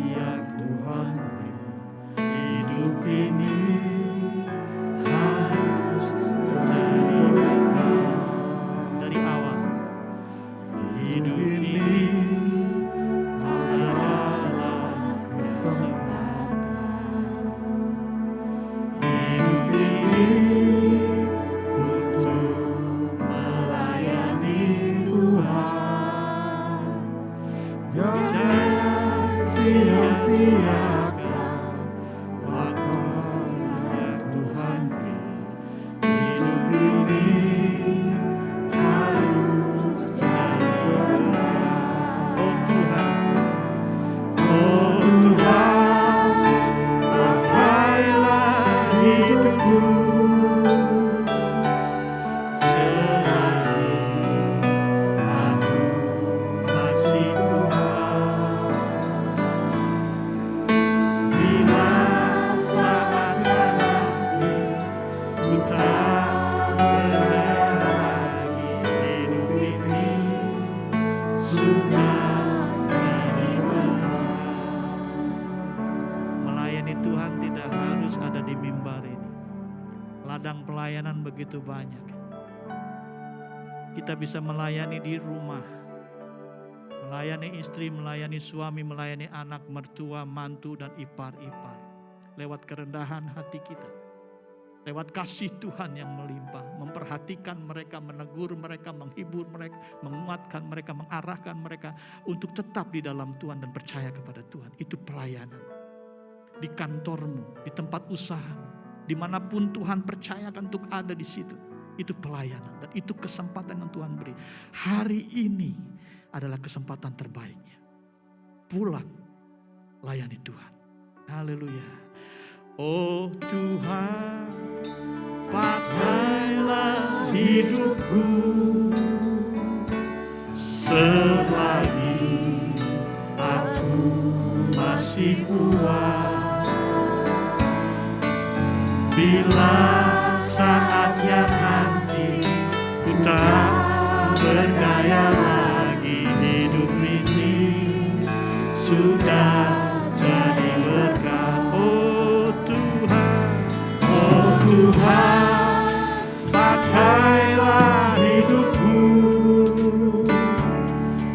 yang Tuhan beri. Hidup ini harus jadi berkat dari awal. Hidup ini adalah kesempatan. Hidup ini untuk melayani Tuhan. Jangan sia-siakan waktu yang Tuhan beri. Hidup ini harus jadi berkat. Oh Tuhan, oh Tuhan, pakailah hidupku selagi aku masih kuat. Bila saatnya nanti ku tak berdaya lagi, hidup ini sudah jadi berat. Melayani Tuhan tidak harus ada di mimbar ini. Ladang pelayanan begitu banyak. Kita bisa melayani di rumah. Melayani istri, melayani suami, melayani anak, mertua, mantu, dan ipar-ipar. Lewat kerendahan hati kita. Lewat kasih Tuhan yang melimpah. Memperhatikan mereka, menegur mereka, menghibur mereka, menguatkan mereka, mengarahkan mereka. Untuk tetap di dalam Tuhan dan percaya kepada Tuhan. Itu pelayanan. Di kantormu, di tempat usahamu. Dimanapun Tuhan percayakan untuk ada di situ. Itu pelayanan dan itu kesempatan yang Tuhan beri. Hari ini adalah kesempatan terbaiknya. Pulang, layani Tuhan. Haleluya. Oh Tuhan, pakailah hidupku selagi aku masih kuat. Bila saatnya nanti ku tak berdaya lagi, hidup ini sudah jadi berkat. Oh Tuhan, pakailah hidupku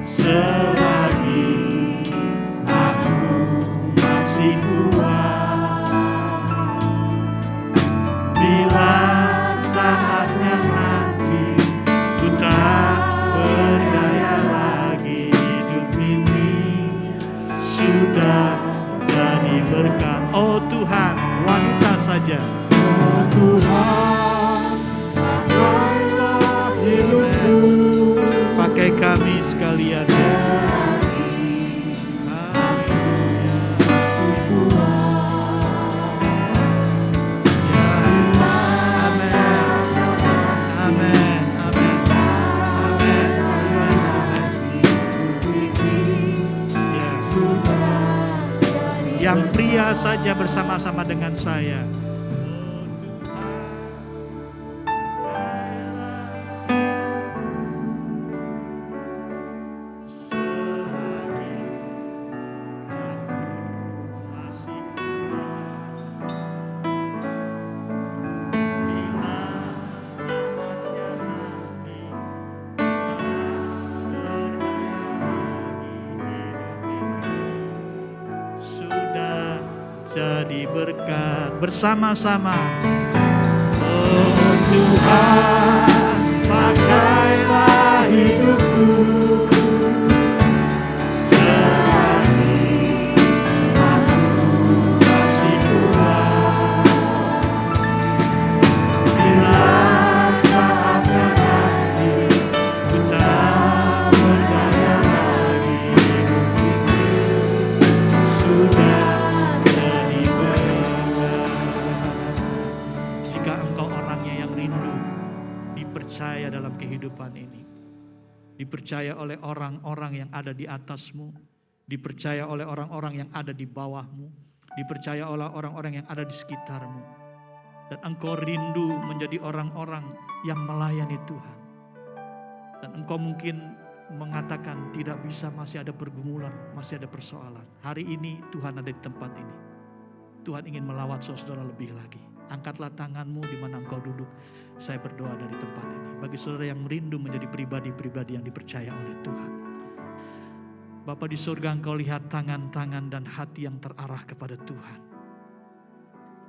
selagi aku masih kuat. Bila saatnya nanti ku tak berdaya lagi, hidup ini sudah jadi berkat. Oh Tuhan, wanita saja. Oh Tuhan, pakailah hidupku. Pakai kami sekalian. Yang pria saja bersama-sama dengan saya. Jadi berkat bersama-sama. Oh Tuhan, pakailah hidupku selagi aku masih kuat. Bila saatnya nanti ku tak berdaya lagi, hidup ini sudah. Jika engkau orangnya yang rindu dipercaya dalam kehidupan ini, dipercaya oleh orang-orang yang ada di atasmu, dipercaya oleh orang-orang yang ada di bawahmu, dipercaya oleh orang-orang yang ada di sekitarmu, dan engkau rindu menjadi orang-orang yang melayani Tuhan, dan engkau mungkin mengatakan tidak bisa, masih ada pergumulan, masih ada persoalan. Hari ini Tuhan ada di tempat ini. Tuhan ingin melawat saudara lebih lagi. Angkatlah tanganmu di mana engkau duduk. Saya berdoa dari tempat ini. Bagi saudara yang merindu menjadi pribadi-pribadi yang dipercaya oleh Tuhan. Bapa di surga, engkau lihat tangan-tangan dan hati yang terarah kepada Tuhan.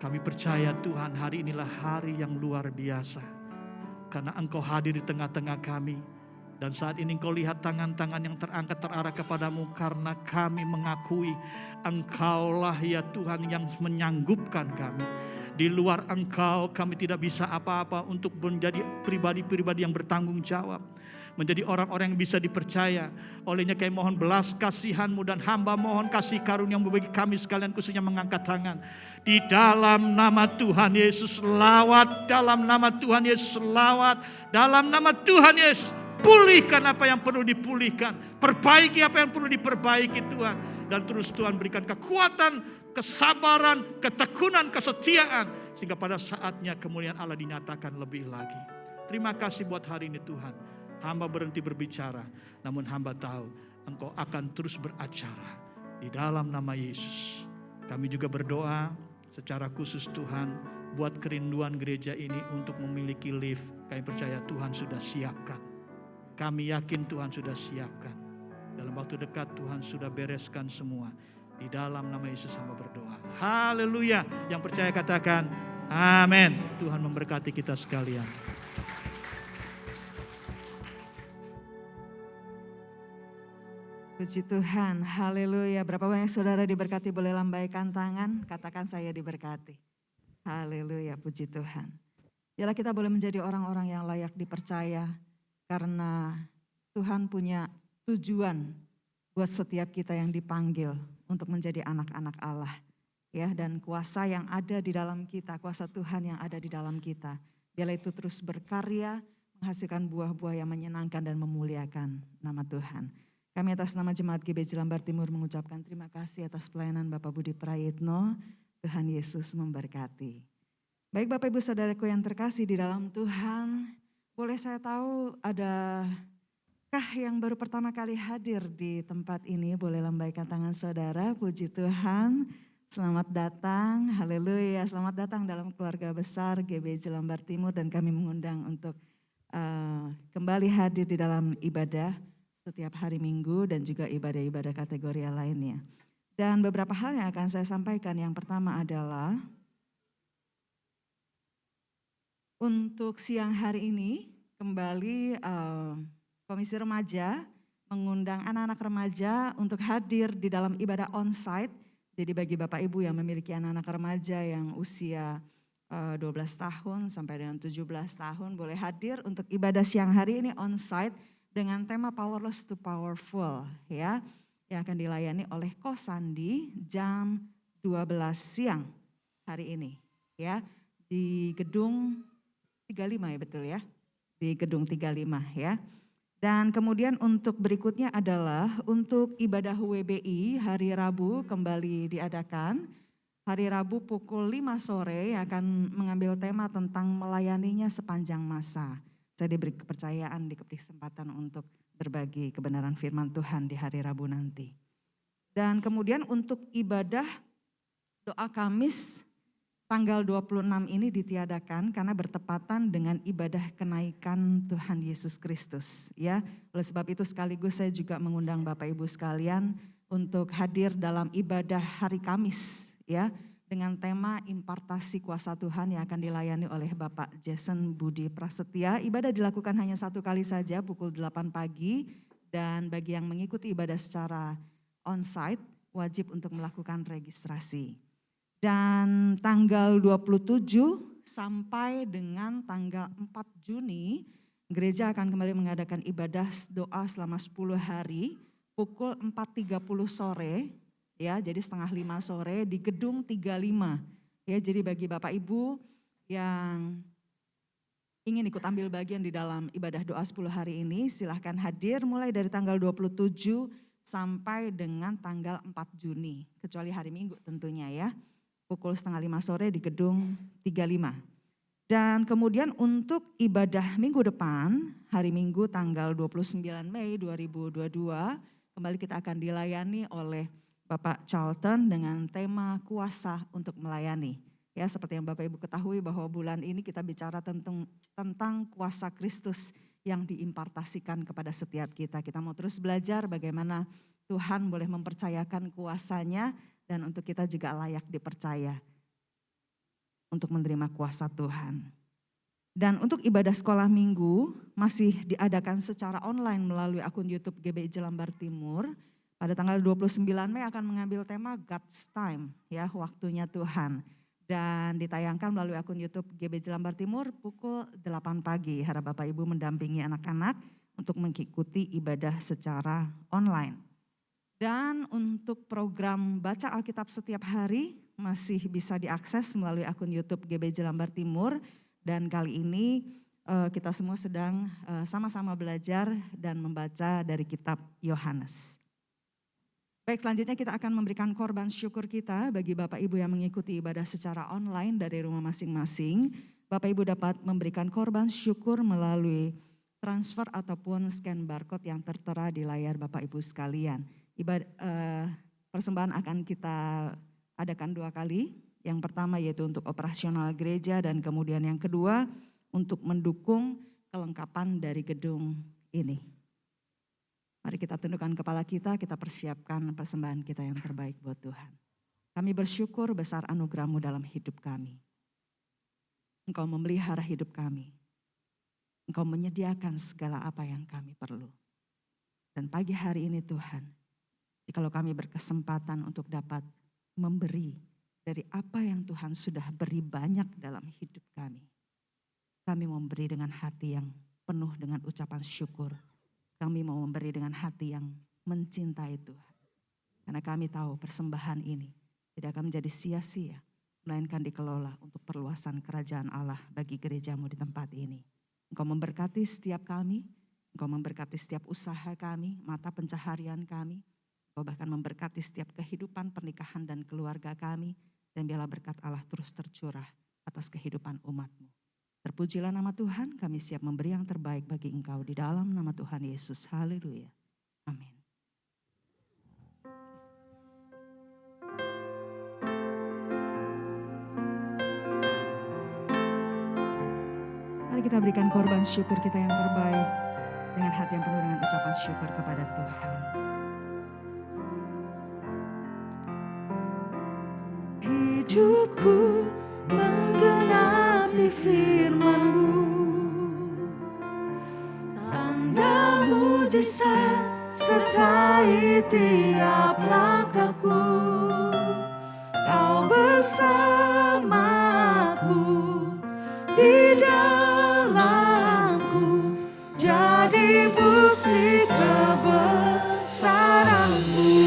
Kami percaya Tuhan, hari inilah hari yang luar biasa. Karena engkau hadir di tengah-tengah kami. Dan saat ini engkau lihat tangan-tangan yang terangkat terarah kepadamu, karena kami mengakui engkaulah ya Tuhan yang menyanggupkan kami. Di luar engkau kami tidak bisa apa-apa untuk menjadi pribadi-pribadi yang bertanggung jawab. Menjadi orang-orang yang bisa dipercaya. Olehnya kami mohon belas kasihan-Mu, dan hamba mohon kasih karunia-Mu bagi kami sekalian, khususnya mengangkat tangan. Di dalam nama Tuhan Yesus, lawat. Dalam nama Tuhan Yesus, lawat. Dalam nama Tuhan Yesus, pulihkan apa yang perlu dipulihkan. Perbaiki apa yang perlu diperbaiki Tuhan. Dan terus Tuhan berikan kekuatan, kesabaran, ketekunan, kesetiaan. Sehingga pada saatnya kemuliaan Allah dinyatakan lebih lagi. Terima kasih buat hari ini Tuhan. Hamba berhenti berbicara. Namun hamba tahu Engkau akan terus beracara. Di dalam nama Yesus. Kami juga berdoa secara khusus Tuhan. Buat kerinduan gereja ini untuk memiliki lift. Kami percaya Tuhan sudah siapkan. Kami yakin Tuhan sudah siapkan. Dalam waktu dekat Tuhan sudah bereskan semua. Di dalam nama Yesus hamba berdoa. Haleluya. Yang percaya katakan amin. Tuhan memberkati kita sekalian. Puji Tuhan, haleluya. Berapa banyak saudara diberkati, boleh lambaikan tangan, katakan saya diberkati. Haleluya, puji Tuhan. Biarlah kita boleh menjadi orang-orang yang layak dipercaya karena Tuhan punya tujuan buat setiap kita yang dipanggil untuk menjadi anak-anak Allah. Ya, dan kuasa yang ada di dalam kita, kuasa Tuhan yang ada di dalam kita. Biarlah itu terus berkarya, menghasilkan buah-buah yang menyenangkan dan memuliakan nama Tuhan. Kami atas nama Jemaat GBJ Lambar Timur mengucapkan terima kasih atas pelayanan Bapak Budi Prayitno. Tuhan Yesus memberkati. Baik Bapak Ibu Saudaraku yang terkasih di dalam Tuhan, boleh saya tahu adakah yang baru pertama kali hadir di tempat ini? Boleh lambaikan tangan saudara, puji Tuhan. Selamat datang, haleluya, selamat datang dalam keluarga besar GBJ Lambar Timur dan kami mengundang untuk kembali hadir di dalam ibadah setiap hari Minggu dan juga ibadah-ibadah kategori lainnya. Dan beberapa hal yang akan saya sampaikan, yang pertama adalah untuk siang hari ini kembali Komisi Remaja mengundang anak-anak remaja untuk hadir di dalam ibadah onsite. Jadi bagi Bapak Ibu yang memiliki anak-anak remaja yang usia 12 tahun sampai dengan 17 tahun boleh hadir untuk ibadah siang hari ini onsite dengan tema Powerless to Powerful ya, yang akan dilayani oleh Kosandi jam 12 siang hari ini ya, di gedung 35 ya, betul ya, di gedung 35 ya. Dan kemudian untuk berikutnya adalah untuk ibadah WBI hari Rabu kembali diadakan. Hari Rabu pukul 5 sore yang akan mengambil tema tentang melayaninya sepanjang masa. Saya diberi kepercayaan, diberi kesempatan untuk berbagi kebenaran firman Tuhan di hari Rabu nanti. Dan kemudian untuk ibadah doa Kamis tanggal 26 ini ditiadakan karena bertepatan dengan ibadah kenaikan Tuhan Yesus Kristus ya. Oleh sebab itu sekaligus saya juga mengundang Bapak Ibu sekalian untuk hadir dalam ibadah hari Kamis ya, dengan tema impartasi kuasa Tuhan yang akan dilayani oleh Bapak Jason Budi Prasetya. Ibadah dilakukan hanya satu kali saja pukul 8 pagi dan bagi yang mengikuti ibadah secara onsite wajib untuk melakukan registrasi. Dan tanggal 27 sampai dengan tanggal 4 Juni, gereja akan kembali mengadakan ibadah doa selama 10 hari, pukul 4.30 sore, ya, jadi setengah 5 sore di gedung 35. Ya, jadi bagi Bapak Ibu yang ingin ikut ambil bagian di dalam ibadah doa 10 hari ini, silahkan hadir mulai dari tanggal 27 sampai dengan tanggal 4 Juni, kecuali hari Minggu tentunya ya. Pukul setengah 5 sore di gedung 35. Dan kemudian untuk ibadah minggu depan, hari Minggu tanggal 29 Mei 2022, kembali kita akan dilayani oleh Bapak Charlton dengan tema kuasa untuk melayani. Ya, seperti yang Bapak Ibu ketahui bahwa bulan ini kita bicara tentang kuasa Kristus yang diimpartasikan kepada setiap kita. Kita mau terus belajar bagaimana Tuhan boleh mempercayakan kuasanya dan untuk kita juga layak dipercaya untuk menerima kuasa Tuhan. Dan untuk ibadah sekolah minggu masih diadakan secara online melalui akun YouTube GBJ Lambar Timur. Pada tanggal 29 Mei akan mengambil tema God's Time, ya, waktunya Tuhan. Dan ditayangkan melalui akun YouTube GBJ Lambar Timur pukul 8 pagi. Harap Bapak Ibu mendampingi anak-anak untuk mengikuti ibadah secara online. Dan untuk program baca Alkitab setiap hari masih bisa diakses melalui akun YouTube GBJ Lambar Timur. Dan kali ini kita semua sedang sama-sama belajar dan membaca dari kitab Yohanes. Baik, selanjutnya kita akan memberikan korban syukur kita bagi Bapak Ibu yang mengikuti ibadah secara online dari rumah masing-masing. Bapak Ibu dapat memberikan korban syukur melalui transfer ataupun scan barcode yang tertera di layar Bapak Ibu sekalian. Persembahan akan kita adakan 2 kali. Yang pertama yaitu untuk operasional gereja dan kemudian yang kedua untuk mendukung kelengkapan dari gedung ini. Mari kita tundukkan kepala kita persiapkan persembahan kita yang terbaik buat Tuhan. Kami bersyukur besar anugerah-Mu dalam hidup kami. Engkau memelihara hidup kami. Engkau menyediakan segala apa yang kami perlu. Dan pagi hari ini Tuhan, jikalau kami berkesempatan untuk dapat memberi dari apa yang Tuhan sudah beri banyak dalam hidup kami. Kami mau memberi dengan hati yang penuh dengan ucapan syukur. Kami mau memberi dengan hati yang mencintai Tuhan. Karena kami tahu persembahan ini tidak akan menjadi sia-sia, melainkan dikelola untuk perluasan kerajaan Allah bagi gerejamu di tempat ini. Engkau memberkati setiap kami, Engkau memberkati setiap usaha kami, mata pencaharian kami. Engkau bahkan memberkati setiap kehidupan pernikahan dan keluarga kami. Dan biarlah berkat Allah terus tercurah atas kehidupan umat-Mu. Terpujilah nama Tuhan, kami siap memberi yang terbaik bagi Engkau di dalam nama Tuhan Yesus. Haleluya. Amin. Mari kita berikan korban syukur kita yang terbaik dengan hati yang penuh dengan ucapan syukur kepada Tuhan. Hidupku menggenapi firman-Mu, tanda mujizat sertai tiap langkahku. Kau bersamaku di dalamku, jadi bukti kebesaran-Mu.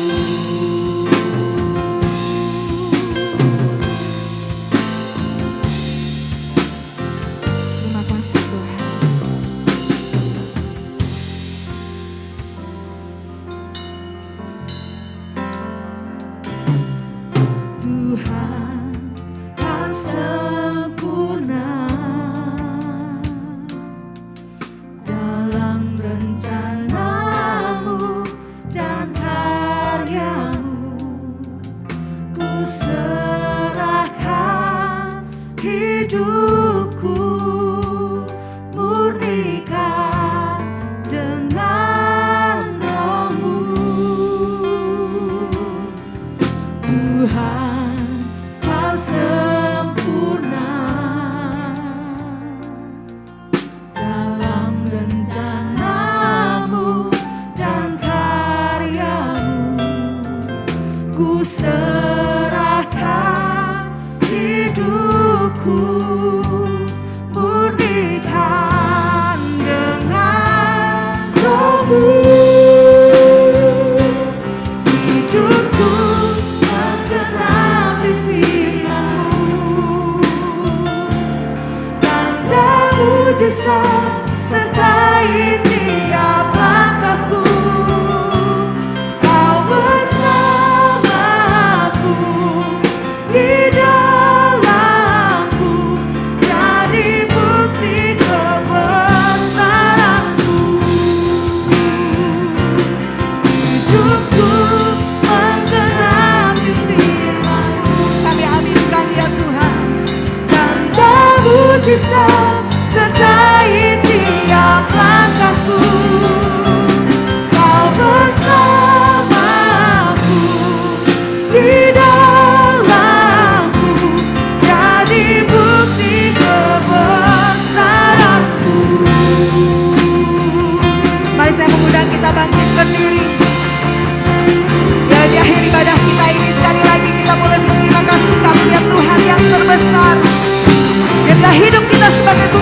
Hidupku murnikan dengan Roh-Mu. Tuhan, Kau sempurna dalam rencana-Mu dan karya-Mu. Ku serahkan hidupku murnikan dengan Roh-Mu. Hidupku menggenapi firman-Mu, tanda mujizat sertai tiap langkahku. Kau bersamaku di dalamku, jadi bukti kebesaran-Mu. Hidupku menggenapi firman-Mu. Kami aminkan ya Tuhan. Tanda mujizat sertai tiap langkahku. Kau bersamaku di dalamku, jadi bukti kebesaran-Mu. Mari saya mengundang kita bangkit berdiri. Ya, di akhir ibadah kita ini sekali lagi kita boleh berterima kasih kepada Tuhan yang terbesar. Biarlah hidup kita sebagai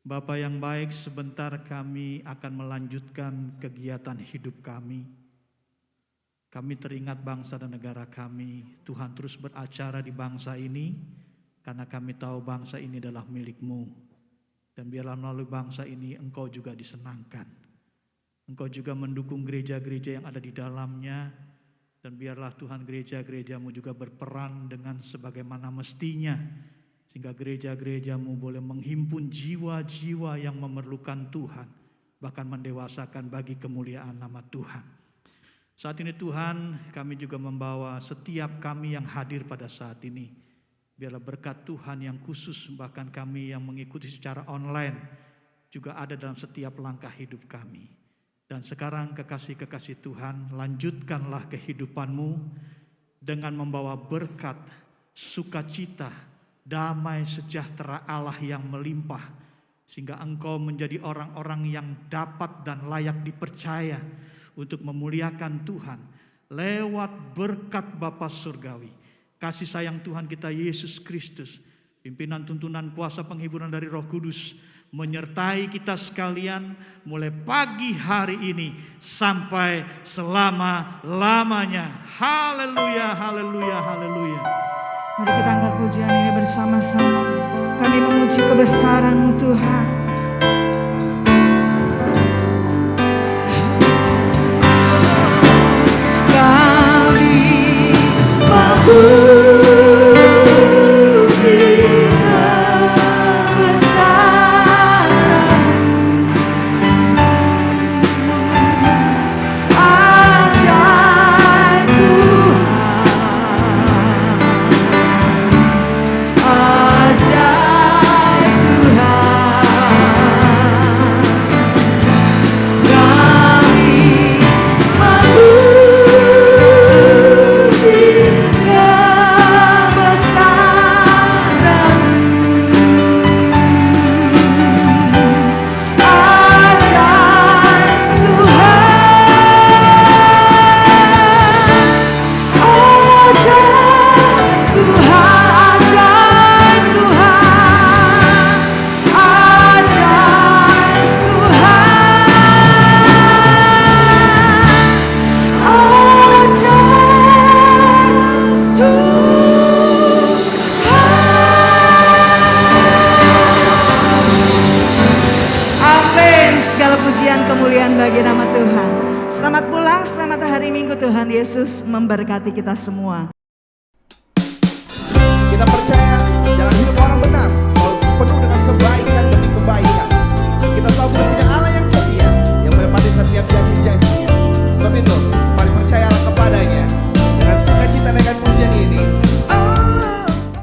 Bapa yang baik, sebentar kami akan melanjutkan kegiatan hidup kami. Kami teringat bangsa dan negara kami. Tuhan terus beracara di bangsa ini, karena kami tahu bangsa ini adalah milik-Mu. Dan biarlah melalui bangsa ini Engkau juga disenangkan. Engkau juga mendukung gereja-gereja yang ada di dalamnya. Dan biarlah Tuhan gereja-gereja-Mu juga berperan dengan sebagaimana mestinya. Sehingga gereja-gereja-Mu boleh menghimpun jiwa-jiwa yang memerlukan Tuhan. Bahkan mendewasakan bagi kemuliaan nama Tuhan. Saat ini Tuhan, kami juga membawa setiap kami yang hadir pada saat ini. Biarlah berkat Tuhan yang khusus, bahkan kami yang mengikuti secara online juga ada dalam setiap langkah hidup kami. Dan sekarang kekasih-kekasih Tuhan, lanjutkanlah kehidupan-Mu dengan membawa berkat, sukacita, damai sejahtera Allah yang melimpah. Sehingga Engkau menjadi orang-orang yang dapat dan layak dipercaya untuk memuliakan Tuhan lewat berkat Bapa Surgawi, kasih sayang Tuhan kita Yesus Kristus, pimpinan tuntunan kuasa penghiburan dari Roh Kudus menyertai kita sekalian mulai pagi hari ini sampai selama-lamanya. Haleluya, haleluya, haleluya. Mari kita angkat pujian ini bersama-sama. Kami memuji kebesaran-Mu Tuhan. Kemuliaan bagi nama Tuhan. Selamat pulang, selamat hari Minggu. Tuhan Yesus memberkati kita semua. Kita percaya jalan hidup orang benar